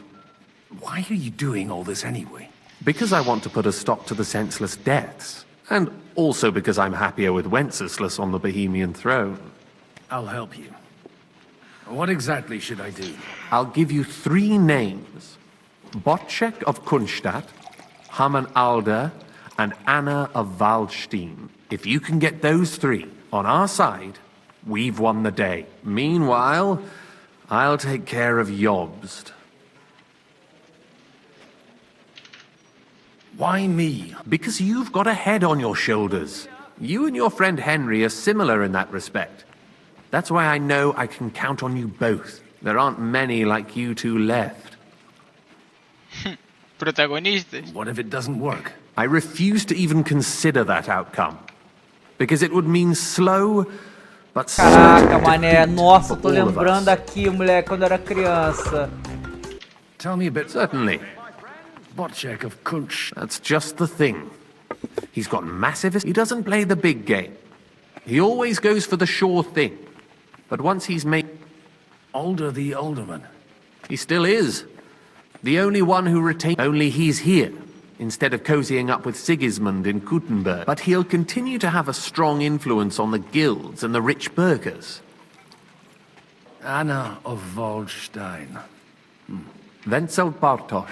Why are you doing all this anyway? Because I want to put a stop to the senseless deaths. And also because I'm happier with Wenceslas on the Bohemian throne. I'll help you. What exactly should I do? I'll give you 3 names. Botchek of Kunstadt, Haman Alder, and Anna of Waldstein. If you can get those 3 on our side, we've won the day. Meanwhile, I'll take care of Jobst. Why me? Because you've got a head on your shoulders. You and your friend Henry are similar in that respect. That's why I know I can count on you both. There aren't many like you two left. Protagonistas. What if it doesn't work? I refuse to even consider that outcome. Because it would mean slow, but Caraca, mané. Nossa, tô lembrando aqui, moleque, quando eu era criança. Tell me a bit. Certainly. Botchek of Kunst. That's just the thing. He's got massive... He doesn't play the big game. He always goes for the sure thing. But once he's made... Alder the Alderman. He still is. The only one who retains... Only he's here, instead of cozying up with Sigismund in Gutenberg. But he'll continue to have a strong influence on the guilds and the rich burghers. Anna of Waldstein. Wenzel Bartosz.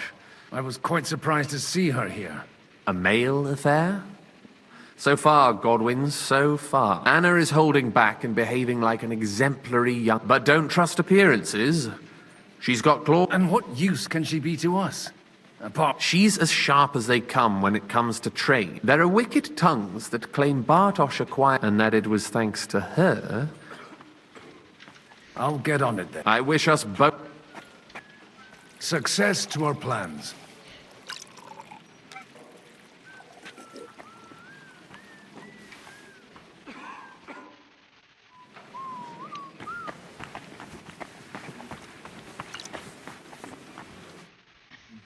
I was quite surprised to see her here. A male affair? So far, Godwin, so far. Anna is holding back and behaving like an exemplary young... But don't trust appearances. She's got claw... And what use can she be to us? Apart... She's as sharp as they come when it comes to trade. There are wicked tongues that claim Bartosz acquired... And that it was thanks to her... I'll get on it then. I wish us both... Success to our plans.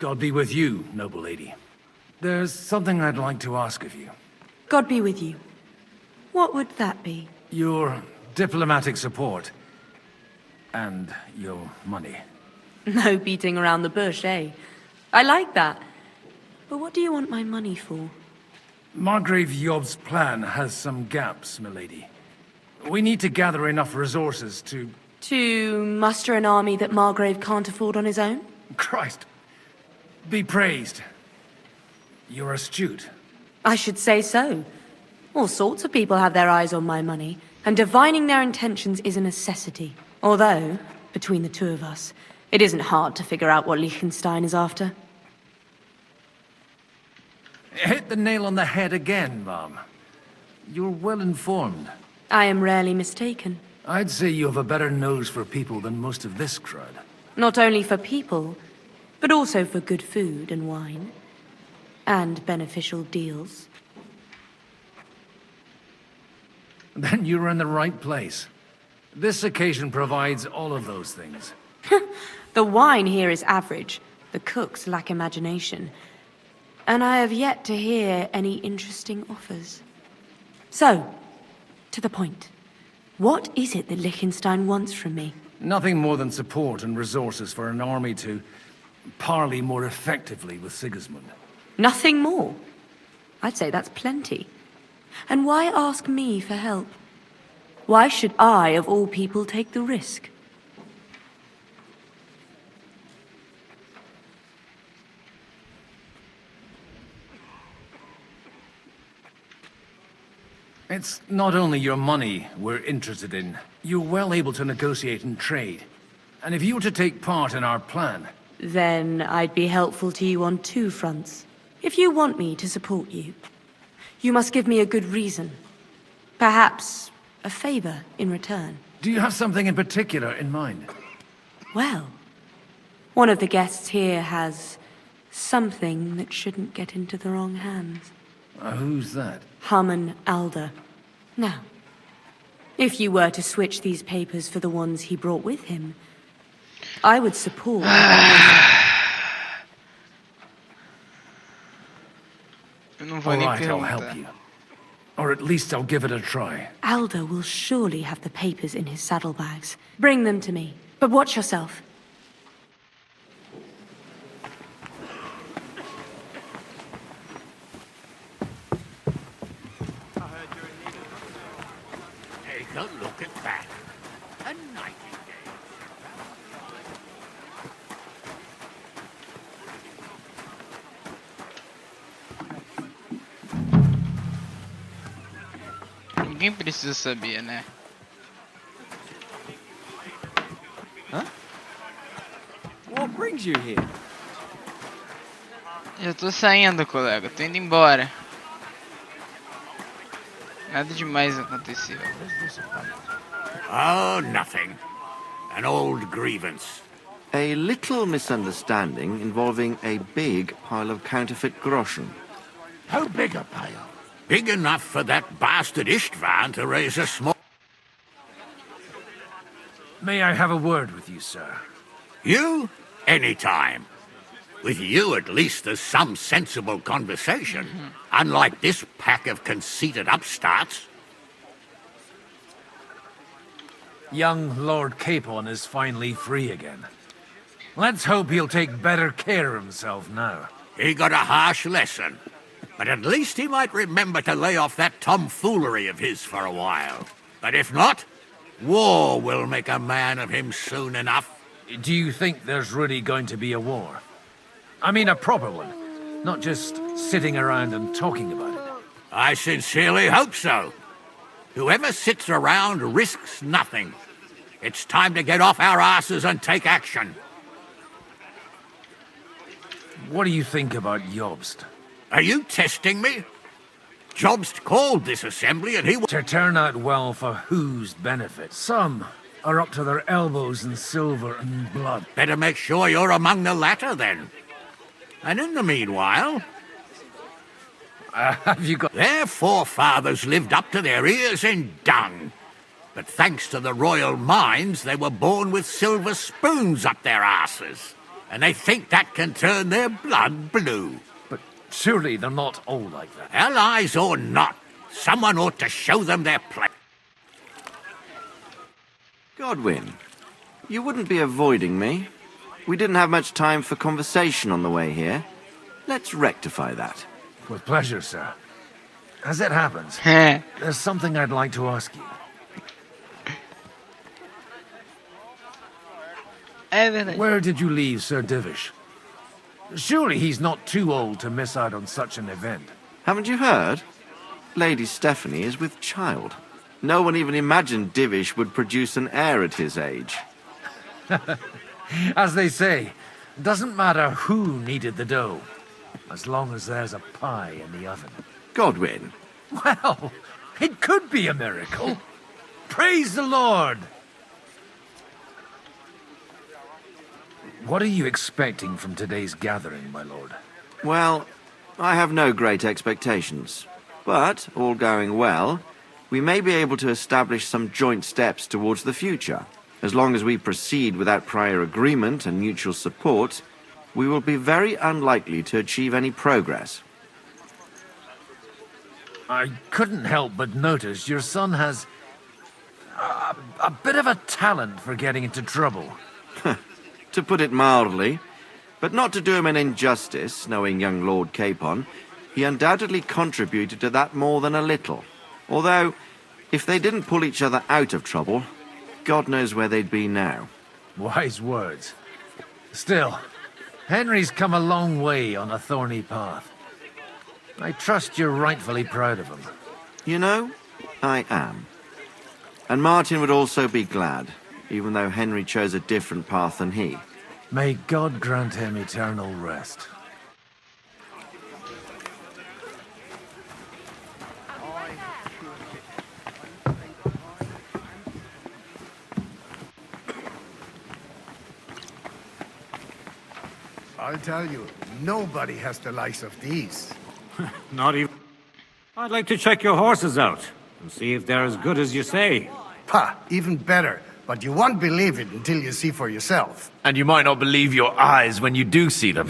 God be with you, noble lady. There's something I'd like to ask of you. God be with you. What would that be? Your diplomatic support. And your money. No beating around the bush, eh? I like that. But what do you want my money for? Margrave Job's plan has some gaps, milady. We need to gather enough resources to... To muster an army that Margrave can't afford on his own? Christ. Be praised. You're astute. I should say so. All sorts of people have their eyes on my money, and divining their intentions is a necessity. Although, between the two of us, it isn't hard to figure out what Liechtenstein is after. Hit the nail on the head again, Mom. You're well informed. I am rarely mistaken. I'd say you have a better nose for people than most of this crowd. Not only for people, but also for good food and wine. And beneficial deals. Then you're in the right place. This occasion provides all of those things. The wine here is average. The cooks lack imagination. And I have yet to hear any interesting offers. So, to the point. What is it that Liechtenstein wants from me? Nothing more than support and resources for an army to parley more effectively with Sigismund. Nothing more? I'd say that's plenty. And why ask me for help? Why should I, of all people, take the risk? It's not only your money we're interested in. You're well able to negotiate and trade. And if you were to take part in our plan... Then I'd be helpful to you on two fronts. If you want me to support you, you must give me a good reason. Perhaps a favor in return. Do you have something in particular in mind? Well, one of the guests here has something that shouldn't get into the wrong hands. Who's that? Harmon Alder. Now, if you were to switch these papers for the ones he brought with him, I would support... Alright, I'll help you. Or at least I'll give it a try. Alder will surely have the papers in his saddlebags. Bring them to me, but watch yourself. Take a look at that. A nightingale. Ninguém precisa saber, né? Huh? What brings you here? Já tô saindo, colega. Tô indo embora. Nada demais aconteceu. Oh, nothing. An old grievance. A little misunderstanding involving a big pile of counterfeit groschen. How big a pile? Big enough for that bastard Istvan to raise a small... May I have a word with you, sir? You? Anytime. With you, at least, there's some sensible conversation. Unlike this pack of conceited upstarts. Young Lord Capon is finally free again. Let's hope he'll take better care of himself now. He got a harsh lesson. But at least he might remember to lay off that tomfoolery of his for a while. But if not, war will make a man of him soon enough. Do you think there's really going to be a war? I mean a proper one, not just sitting around and talking about it. I sincerely hope so. Whoever sits around risks nothing. It's time to get off our asses and take action. What do you think about Jobst? Are you testing me? Jobst called this assembly and he... To turn out well for whose benefit? Some are up to their elbows in silver and blood. Better make sure you're among the latter, then. And in the meanwhile... have you got... Their forefathers lived up to their ears in dung. But thanks to the royal mines, they were born with silver spoons up their asses. And they think that can turn their blood blue. But surely they're not all like that. Allies or not, someone ought to show them their place. Godwin, you wouldn't be avoiding me. We didn't have much time for conversation on the way here. Let's rectify that. With pleasure, sir. As it happens, there's something I'd like to ask you. Where did you leave Sir Divish? Surely he's not too old to miss out on such an event. Haven't you heard? Lady Stephanie is with child. No one even imagined Divish would produce an heir at his age. As they say, it doesn't matter who kneaded the dough, as long as there's a pie in the oven. Godwin. Well, it could be a miracle. Praise the Lord! What are you expecting from today's gathering, my lord? Well, I have no great expectations. But, all going well, we may be able to establish some joint steps towards the future. As long as we proceed without prior agreement and mutual support, we will be very unlikely to achieve any progress. I couldn't help but notice your son has a bit of a talent for getting into trouble. To put it mildly, but not to do him an injustice, knowing young Lord Capon, he undoubtedly contributed to that more than a little. Although, if they didn't pull each other out of trouble, God knows where they'd be now. Wise words. Still, Henry's come a long way on a thorny path. I trust you're rightfully proud of him. You know, I am. And Martin would also be glad, even though Henry chose a different path than he. May God grant him eternal rest. I'll tell you, nobody has the likes of these. Not even... I'd like to check your horses out and see if they're as good as you say. Ha! Even better. But you won't believe it until you see for yourself. And you might not believe your eyes when you do see them.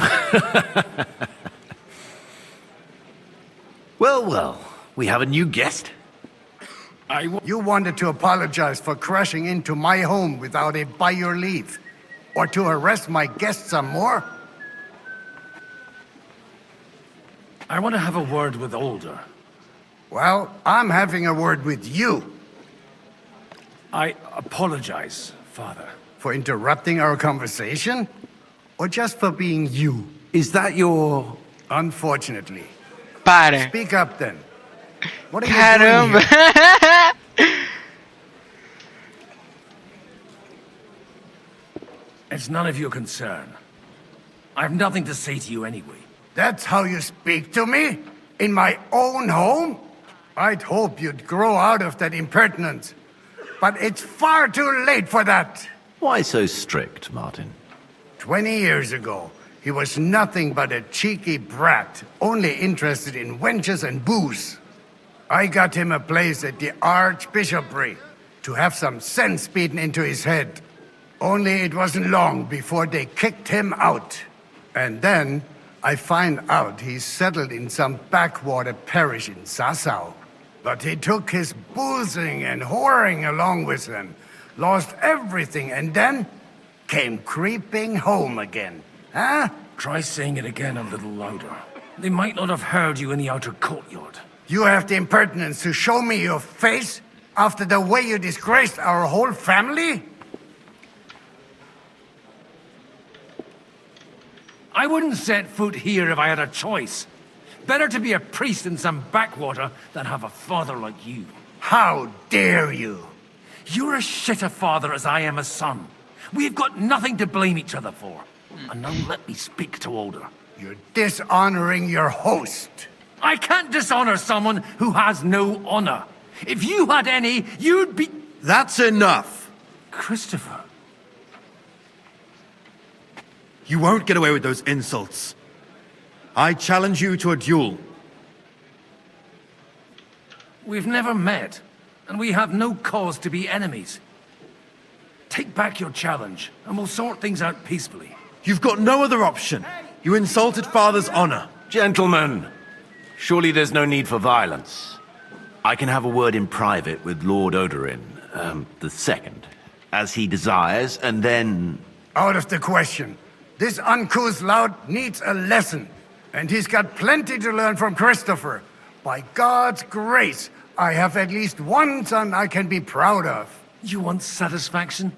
Well, well, we have a new guest. You wanted to apologize for crashing into my home without it by your leave. Or to arrest my guests some more? I want to have a word with Older. Well, I'm having a word with you. I apologize, Father. For interrupting our conversation? Or just for being you? Is that your... Unfortunately. Para. Speak up then. What are you Caramba. doing here? It's none of your concern. I have nothing to say to you anyway. That's how you speak to me? In my own home? I'd hope you'd grow out of that impertinence. But it's far too late for that. Why so strict, Martin? 20 years ago, he was nothing but a cheeky brat, only interested in wenches and booze. I got him a place at the Archbishopric to have some sense beaten into his head. Only it wasn't long before they kicked him out. And then I find out he's settled in some backwater parish in Sassau. But he took his boozing and whoring along with him, lost everything, and then came creeping home again. Huh? Try saying it again a little louder. They might not have heard you in the outer courtyard. You have the impertinence to show me your face after the way you disgraced our whole family? I wouldn't set foot here if I had a choice. Better to be a priest in some backwater than have a father like you. How dare you? You're as shit a father as I am a son. We've got nothing to blame each other for. And now let me speak to Older. You're dishonoring your host. I can't dishonor someone who has no honor. If you had any, you'd be... That's enough. Christopher. You won't get away with those insults. I challenge you to a duel. We've never met, and we have no cause to be enemies. Take back your challenge, and we'll sort things out peacefully. You've got no other option. You insulted Father's honor. Gentlemen, surely there's no need for violence. I can have a word in private with Lord Odorin, the second, as he desires, and then... Out of the question. This uncouth lout needs a lesson. And he's got plenty to learn from Christopher. By God's grace, I have at least one son I can be proud of. You want satisfaction?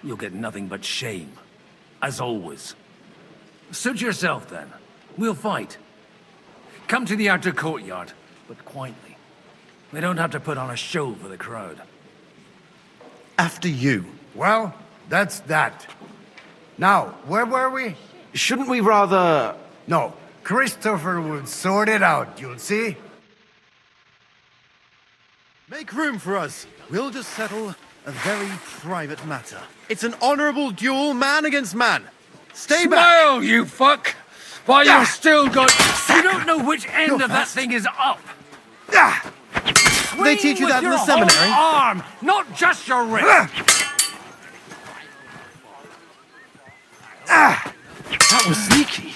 You'll get nothing but shame. As always. Suit yourself, then. We'll fight. Come to the outer courtyard, but quietly. We don't have to put on a show for the crowd. After you. Well, that's that. Now, where were we? Shouldn't we rather... No, Christopher will sort it out, you'll see. Make room for us. We'll just settle a very private matter. It's an honorable duel, man against man. Stay back! Smile, you fuck! While you've still got... You don't know which end of that thing is up! They teach you that in the seminary? Whole arm, not just your wrist! That was sneaky.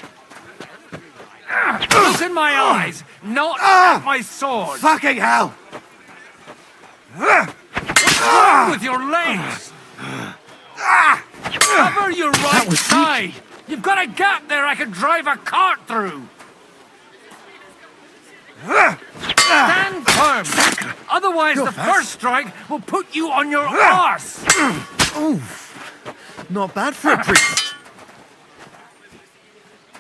Look in my eyes, not at my sword! Fucking hell! What's wrong with your legs? Cover your right side! You've got a gap there I could drive a cart through! Stand firm! Otherwise the first strike will put you on your arse! Oof. Not bad for a priest.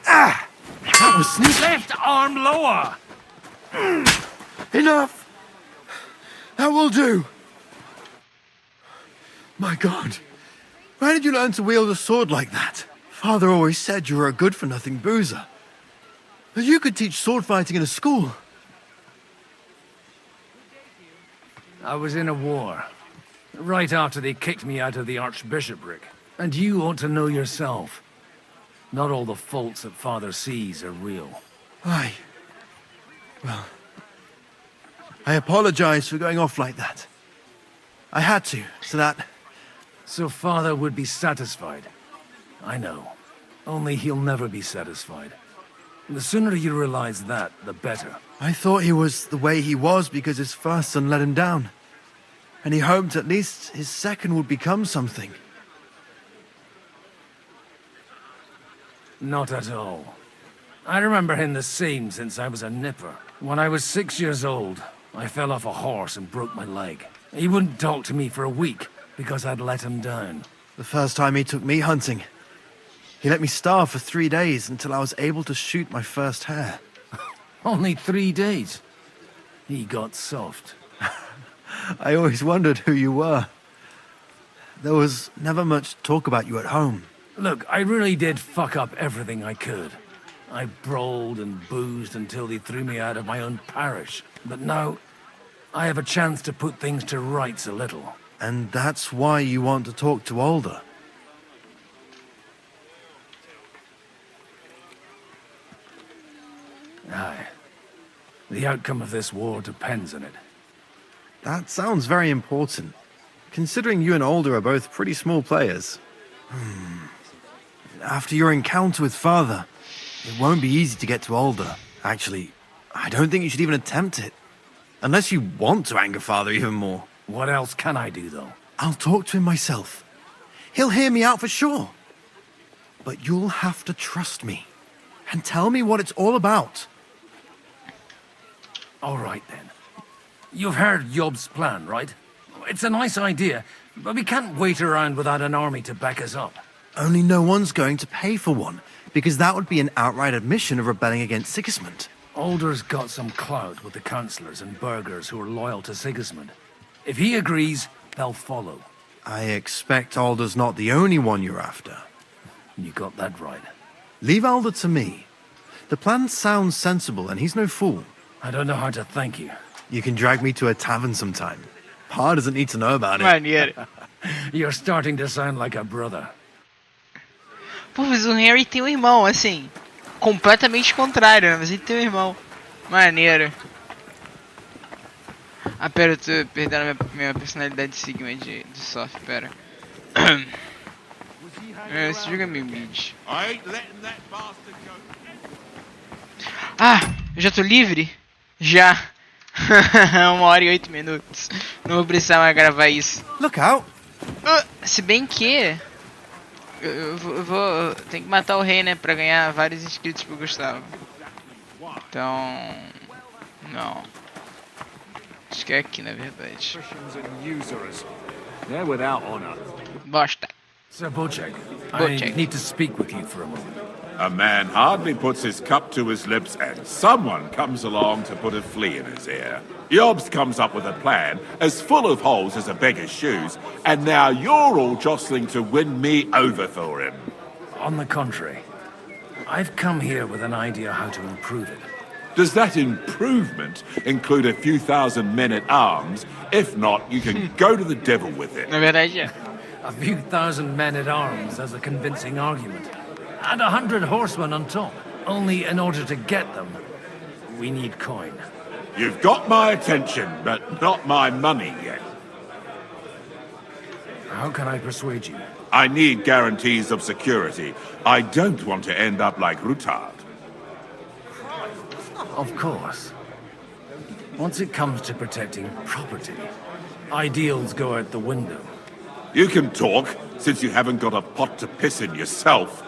That was sneaky. Left arm lower! Enough! That will do. My God. Where did you learn to wield a sword like that? Father always said you were a good-for-nothing boozer. But you could teach sword fighting in a school. I was in a war. Right after they kicked me out of the archbishopric. And you ought to know yourself. Not all the faults that Father sees are real. Aye. Well, I apologize for going off like that. I had to, so that... So Father would be satisfied. I know. Only he'll never be satisfied. The sooner you realize that, the better. I thought he was the way he was because his first son let him down. And he hoped at least his second would become something. Not at all. I remember him the same since I was a nipper. When I was 6 years old, I fell off a horse and broke my leg. He wouldn't talk to me for a week because I'd let him down. The first time he took me hunting, he let me starve for 3 days until I was able to shoot my first hare. Only 3 days? He got soft. I always wondered who you were. There was never much talk about you at home. Look, I really did fuck up everything I could. I brawled and boozed until they threw me out of my own parish. But now, I have a chance to put things to rights a little. And that's why you want to talk to Alder. Aye. The outcome of this war depends on it. That sounds very important, considering you and Alder are both pretty small players. After your encounter with Father, it won't be easy to get to Alder. Actually, I don't think you should even attempt it. Unless you want to anger Father even more. What else can I do, though? I'll talk to him myself. He'll hear me out for sure. But you'll have to trust me and tell me what it's all about. All right, then. You've heard Yob's plan, right? It's a nice idea, but we can't wait around without an army to back us up. Only no one's going to pay for one, because that would be an outright admission of rebelling against Sigismund. Alder's got some clout with the councillors and burghers who are loyal to Sigismund. If he agrees, they'll follow. I expect Alder's not the only one you're after. You got that right. Leave Alder to me. The plan sounds sensible, and he's no fool. I don't know how to thank you. You can drag me to a tavern sometime. Pa doesn't need to know about it. Maneiro. You're starting to sound like a brother. Pô, mas o Harry tem um irmão, assim, completamente contrário, né? Mas ele tem um irmão. Maneiro. Ah, pera, eu tô perdendo minha personalidade Sigma de soft, pera. Esse jogo é meio mid. Ah, eu já tô livre? Já. 1h08. Não vou precisar mais gravar isso. Look out! Se bem que... Eu vou... Tem que matar o rei, né? Pra ganhar vários inscritos pro Gustavo. Então... Não. Acho que é aqui, na verdade. Bosta. Sir Bocek, I need to speak with you for a moment. A man hardly puts his cup to his lips and someone comes along to put a flea in his ear. Yobs comes up with a plan as full of holes as a beggar's shoes, and now you're all jostling to win me over for him. On the contrary, I've come here with an idea how to improve it. Does that improvement include a few thousand men-at-arms? If not, you can go to the devil with it. Na verdade, é. A few thousand men-at-arms as a convincing argument. And 100 horsemen on top. Only in order to get them, we need coin. You've got my attention, but not my money yet. How can I persuade you? I need guarantees of security. I don't want to end up like Rutard. Of course. Once it comes to protecting property, ideals go out the window. You can talk, since you haven't got a pot to piss in yourself.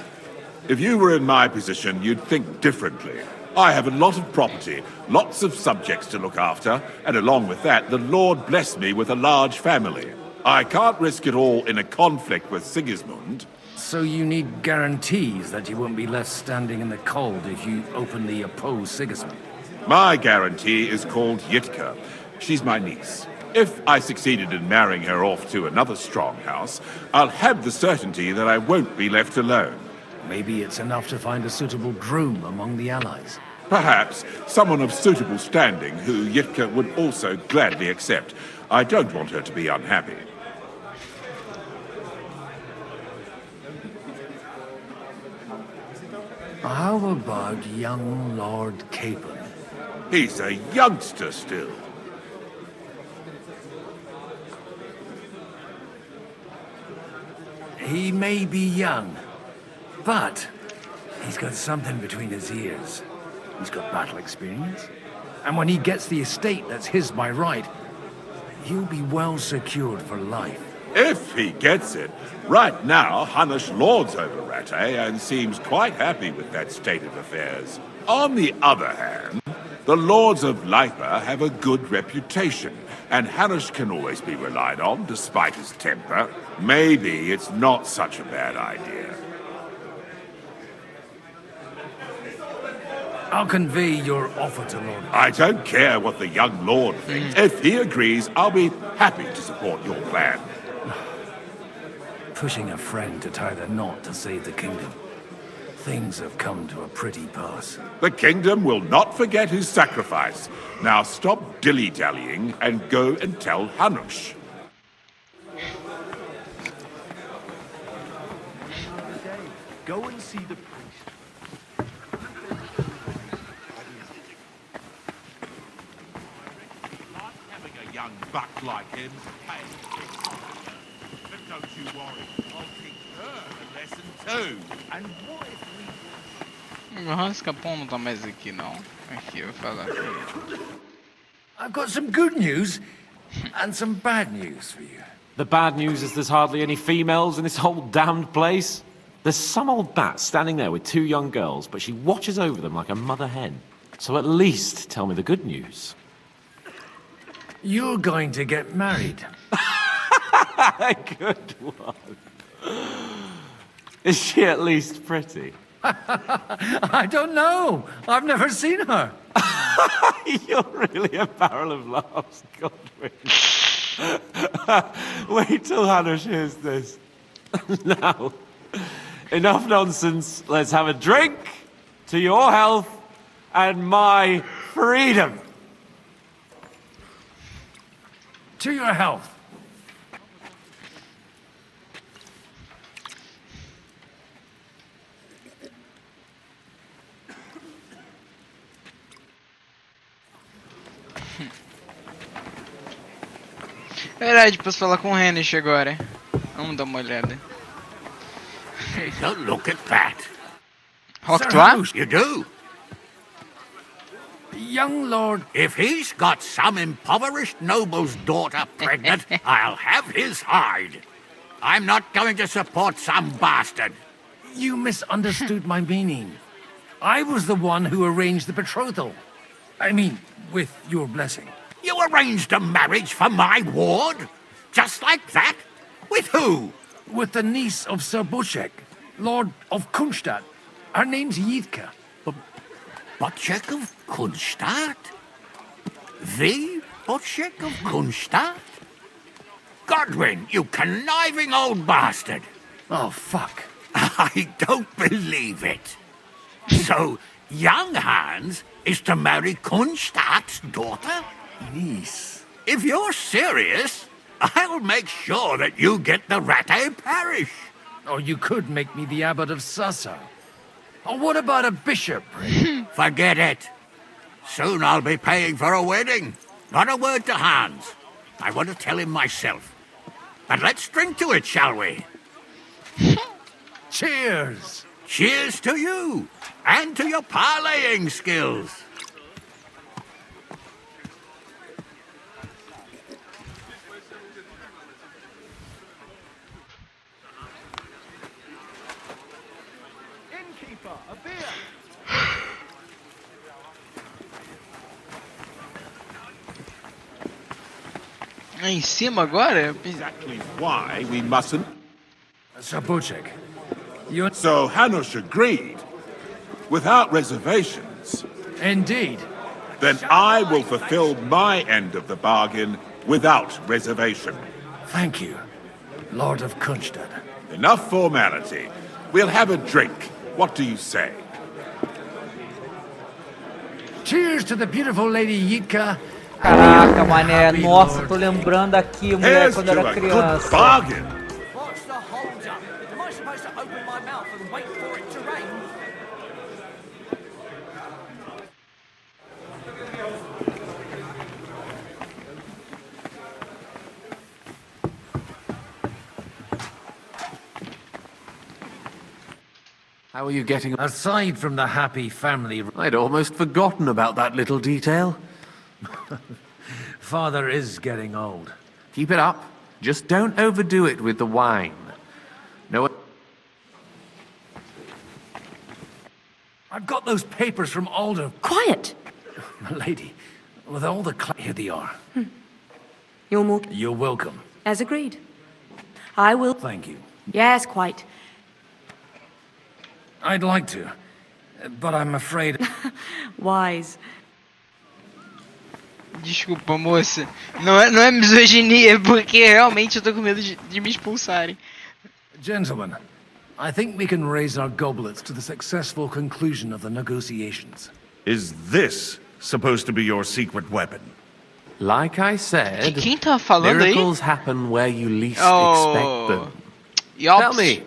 If you were in my position, you'd think differently. I have a lot of property, lots of subjects to look after, and along with that, the Lord blessed me with a large family. I can't risk it all in a conflict with Sigismund. So you need guarantees that you won't be left standing in the cold if you openly oppose Sigismund? My guarantee is called Yitka. She's my niece. If I succeeded in marrying her off to another strong house, I'll have the certainty that I won't be left alone. Maybe it's enough to find a suitable groom among the allies. Perhaps someone of suitable standing who Yitka would also gladly accept. I don't want her to be unhappy. How about young Lord Capon? He's a youngster still. He may be young, but he's got something between his ears. He's got battle experience. And when he gets the estate that's his by right, he'll be well secured for life. If he gets it. Right now, Hanush lords over Rattay and seems quite happy with that state of affairs. On the other hand, the lords of Lipa have a good reputation, and Hanush can always be relied on despite his temper. Maybe it's not such a bad idea. I'll convey your offer to Lord. I don't care what the young lord thinks. If he agrees, I'll be happy to support your plan. Pushing a friend to tie the knot to save the kingdom. Things have come to a pretty pass. The kingdom will not forget his sacrifice. Now stop dilly-dallying and go and tell Hanush. Go and see the priest. Having a young buck like him, hey. But don't you worry, I'll teach her a lesson too. And what if we... O Hans Capon não tá mais aqui, não. Aqui, eu vou falar. I've got some good news and some bad news for you. The bad news is there's hardly any females in this whole damned place. There's some old bat standing there with 2 young girls, but she watches over them like a mother hen. So at least tell me the good news. You're going to get married. Good one. Is she at least pretty? I don't know. I've never seen her. You're really a barrel of laughs, Godwin. Wait till Hanush hears this. Now, enough nonsense. Let's have a drink to your health and my freedom. To your health. Verdade, posso falar com o Henish agora. Vamos dar uma olhada. Don't look at that. Rock-toi? You do? Young Lord... If he's got some impoverished noble's daughter pregnant, I'll have his hide. I'm not going to support some bastard. You misunderstood my meaning. I was the one who arranged the betrothal. I mean, with your blessing. You arranged a marriage for my ward? Just like that? With who? With the niece of Sir Butchek, Lord of Kunstadt. Her name's Yitka. Butchek of Kunstadt? The Butchek of Kunstadt? Godwin, you conniving old bastard! Oh, fuck. I don't believe it. So, young Hans is to marry Kunstadt's daughter? Niece. If you're serious, I'll make sure that you get the Rattay parish. Or you could make me the abbot of Sassa. Or what about a bishopric? Forget it. Soon I'll be paying for a wedding. Not a word to Hans. I want to tell him myself. But let's drink to it, shall we? Cheers! Cheers to you, and to your parleying skills. Innkeeper, a beer! Em cima agora? Exactly why we mustn't. Sir Butchek, So Hanush agreed, without reservations. Indeed. Then I will fulfill my end of the bargain without reservation. Thank you, Lord of Kunstad. Enough formality. We'll have a drink. What do you say? Cheers to the beautiful Lady Yitka. Caraca, mané. Nossa, tô lembrando aqui, mulher, quando eu era criança. What's the hold up? Am I supposed to open my mouth and wait for it to rain? How are you getting... Aside from the happy family... I'd almost forgotten about that little detail. Father is getting old. Keep it up. Just don't overdo it with the wine. No... I've got those papers from Alder. Quiet! My lady, with all the... Here they are. You're more... You're welcome. As agreed. I will... Thank you. Yes, quite. I'd like to, but I'm afraid... Wise. Desculpa, moça. Não é misoginia, é porque realmente eu tô com medo de me expulsarem. Gentlemen, I think we can raise our goblets to the successful conclusion of the negotiations. Is this supposed to be your secret weapon? Like I said, Quem tá falando miracles aí? happen where you least expect them. Tell me,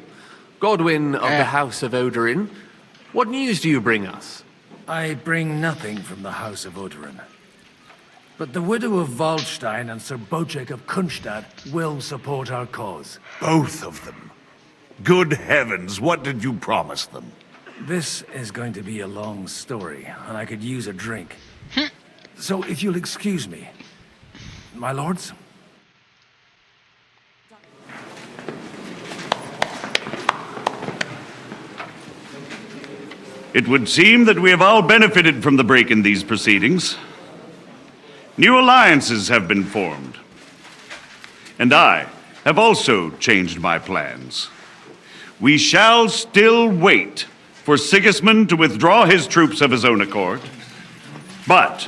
Godwin of the House of Odorin, what news do you bring us? I bring nothing from the House of Odorin. But the widow of Waldstein and Sir Bocek of Kunstad will support our cause. Both of them? Good heavens, what did you promise them? This is going to be a long story, and I could use a drink. So if you'll excuse me, my lords? It would seem that we have all benefited from the break in these proceedings. New alliances have been formed. And I have also changed my plans. We shall still wait for Sigismund to withdraw his troops of his own accord. But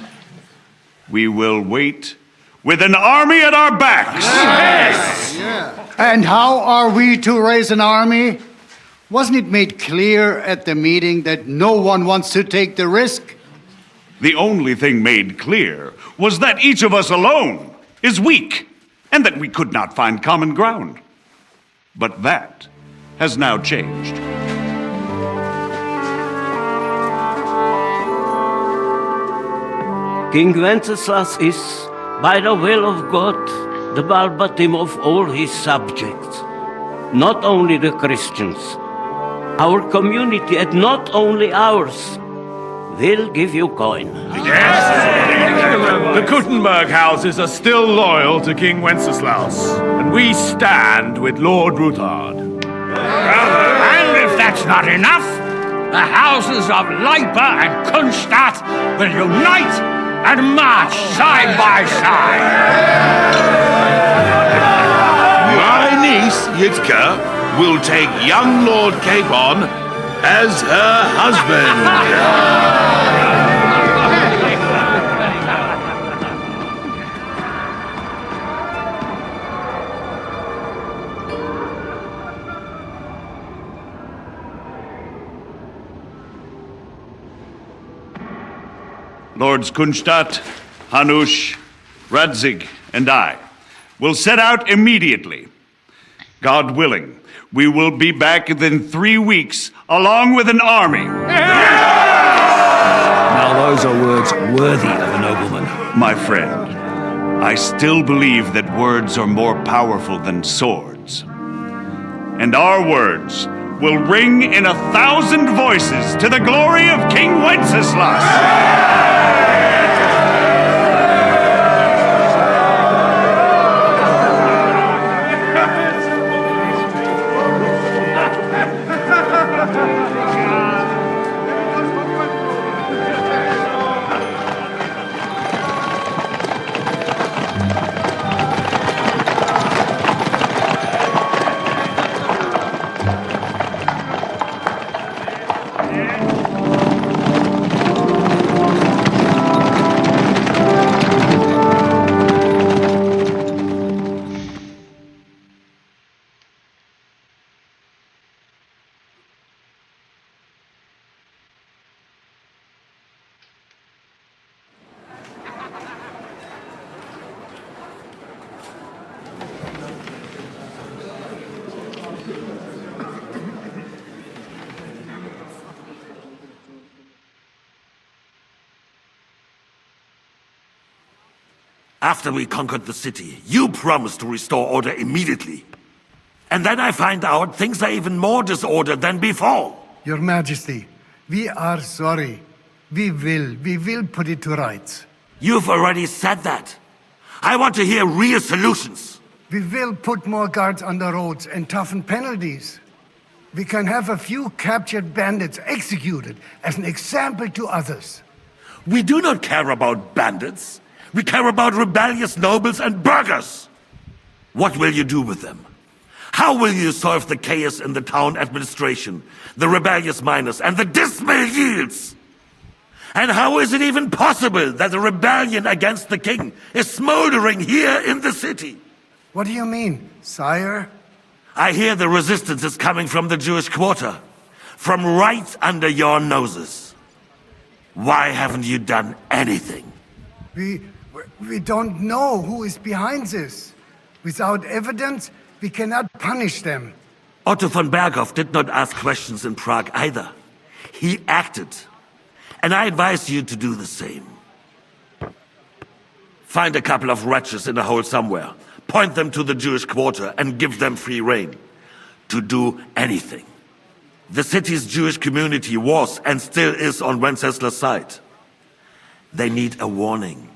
we will wait with an army at our backs. Yes! And how are we to raise an army? Wasn't it made clear at the meeting that no one wants to take the risk? The only thing made clear was that each of us alone is weak, and that we could not find common ground. But that has now changed. King Wenceslas is, by the will of God, the Balbatim of all his subjects. Not only the Christians, our community, and not only ours, will give you coin. The Kuttenberg houses are still loyal to King Wenceslas, and we stand with Lord Ruthard. And if that's not enough, the houses of Leipa and Kunstadt will unite and march side by side. My niece, Yitka, will take young Lord Capon as her husband. Lords Kunstadt, Hanush, Radzig, and I will set out immediately. God willing, we will be back within 3 weeks, along with an army. Now those are words worthy of a nobleman. My friend, I still believe that words are more powerful than swords. And our words will ring in 1,000 voices to the glory of King Wenceslas. After we conquered the city, you promised to restore order immediately. And then I find out things are even more disordered than before. Your Majesty, we are sorry. We will put it to rights. You've already said that. I want to hear real solutions. We will put more guards on the roads and toughen penalties. We can have a few captured bandits executed as an example to others. We do not care about bandits. We care about rebellious nobles and burghers. What will you do with them? How will you solve the chaos in the town administration, the rebellious miners, and the dismal yields? And how is it even possible that a rebellion against the king is smoldering here in the city? What do you mean, sire? I hear the resistance is coming from the Jewish quarter, from right under your noses. Why haven't you done anything? We don't know who is behind this. Without evidence, we cannot punish them. Otto von Berghoff did not ask questions in Prague either. He acted. And I advise you to do the same. Find a couple of wretches in a hole somewhere, point them to the Jewish quarter, and give them free rein to do anything. The city's Jewish community was and still is on Wenceslas' side. They need a warning.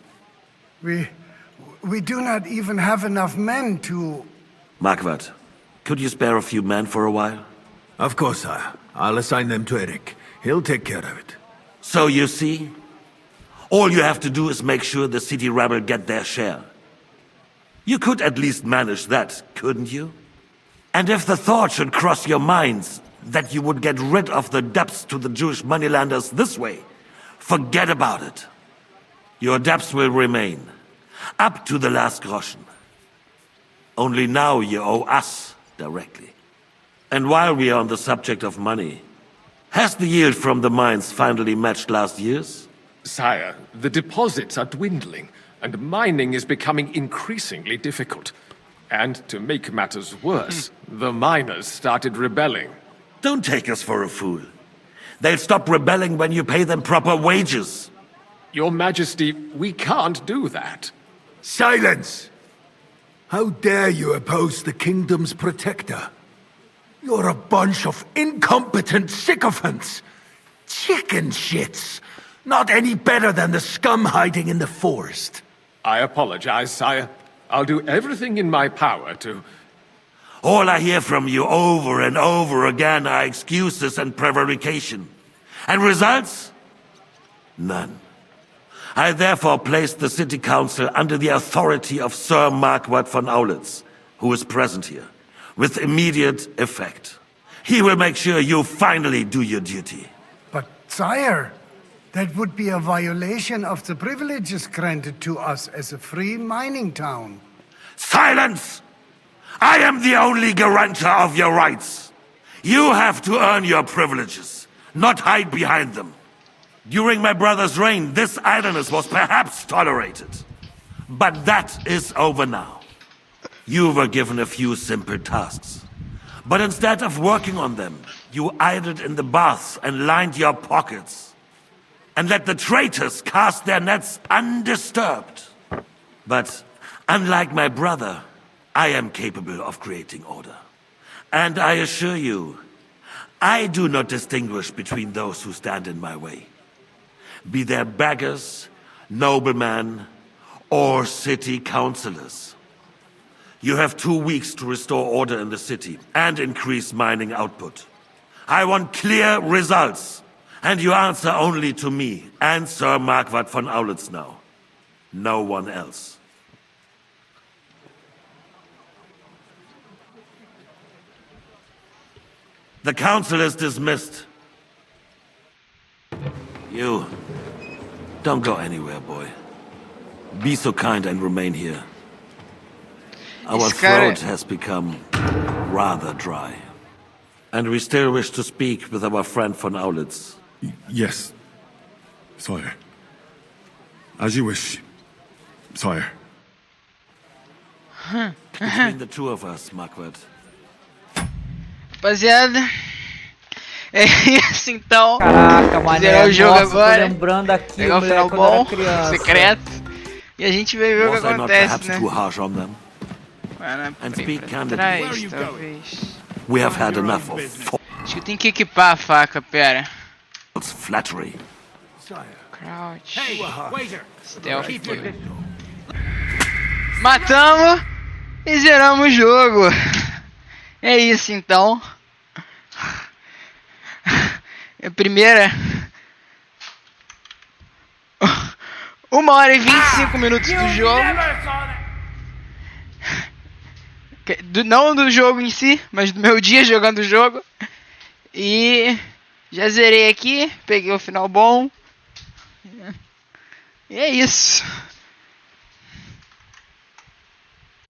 We do not even have enough men to... Marquardt, could you spare a few men for a while? Of course, sire. I'll assign them to Eric. He'll take care of it. So you see, all you have to do is make sure the city rabble get their share. You could at least manage that, couldn't you? And if the thought should cross your minds that you would get rid of the debts to the Jewish moneylenders this way, forget about it. Your debts will remain, up to the last groschen. Only now you owe us directly. And while we are on the subject of money, has the yield from the mines finally matched last year's? Sire, the deposits are dwindling, and mining is becoming increasingly difficult. And to make matters worse, the miners started rebelling. Don't take us for a fool. They'll stop rebelling when you pay them proper wages. Your Majesty, we can't do that. Silence! How dare you oppose the kingdom's protector? You're a bunch of incompetent sycophants! Chicken shits! Not any better than the scum hiding in the forest. I apologize, sire. I'll do everything in my power to... All I hear from you over and over again are excuses and prevarication. And results? None. I therefore place the city council under the authority of Sir Marquardt von Aulitz, who is present here, with immediate effect. He will make sure you finally do your duty. But, sire, that would be a violation of the privileges granted to us as a free mining town. Silence! I am the only guarantor of your rights. You have to earn your privileges, not hide behind them. During my brother's reign, this idleness was perhaps tolerated. But that is over now. You were given a few simple tasks. But instead of working on them, you idled in the baths and lined your pockets. And let the traitors cast their nets undisturbed. But unlike my brother, I am capable of creating order. And I assure you, I do not distinguish between those who stand in my way. Be they beggars, noblemen, or city councillors. You have 2 weeks to restore order in the city and increase mining output. I want clear results, and you answer only to me and Sir Marquardt von Aulitz now. No one else. The council is dismissed. You, don't go anywhere, boy. Be so kind and remain here. Our throat has become rather dry. And we still wish to speak with our friend von Aulitz. Yes, sire. As you wish, sire. Between the two of us, Marquardt. Rapaziada, é isso então. Caraca, mané, Zerar o jogo nossa, agora. tô lembrando aqui, pegar o moleque, final quando eu era bom, criança. secreto. E a gente vai ver o que Was I not acontece, perhaps né? too harsh on them? And speak candidly. trás, talvez. We have had enough of Acho que eu tenho que equipar a faca, pera. false flattery. Crouch. Hey, waiter! Stealth Keep your kill. Matamos e zeramos o jogo. É isso então. A primeira. 1h e 25 minutos do jogo. Não do jogo em si, mas do meu dia jogando o jogo. E já zerei aqui, peguei o final bom. E é isso.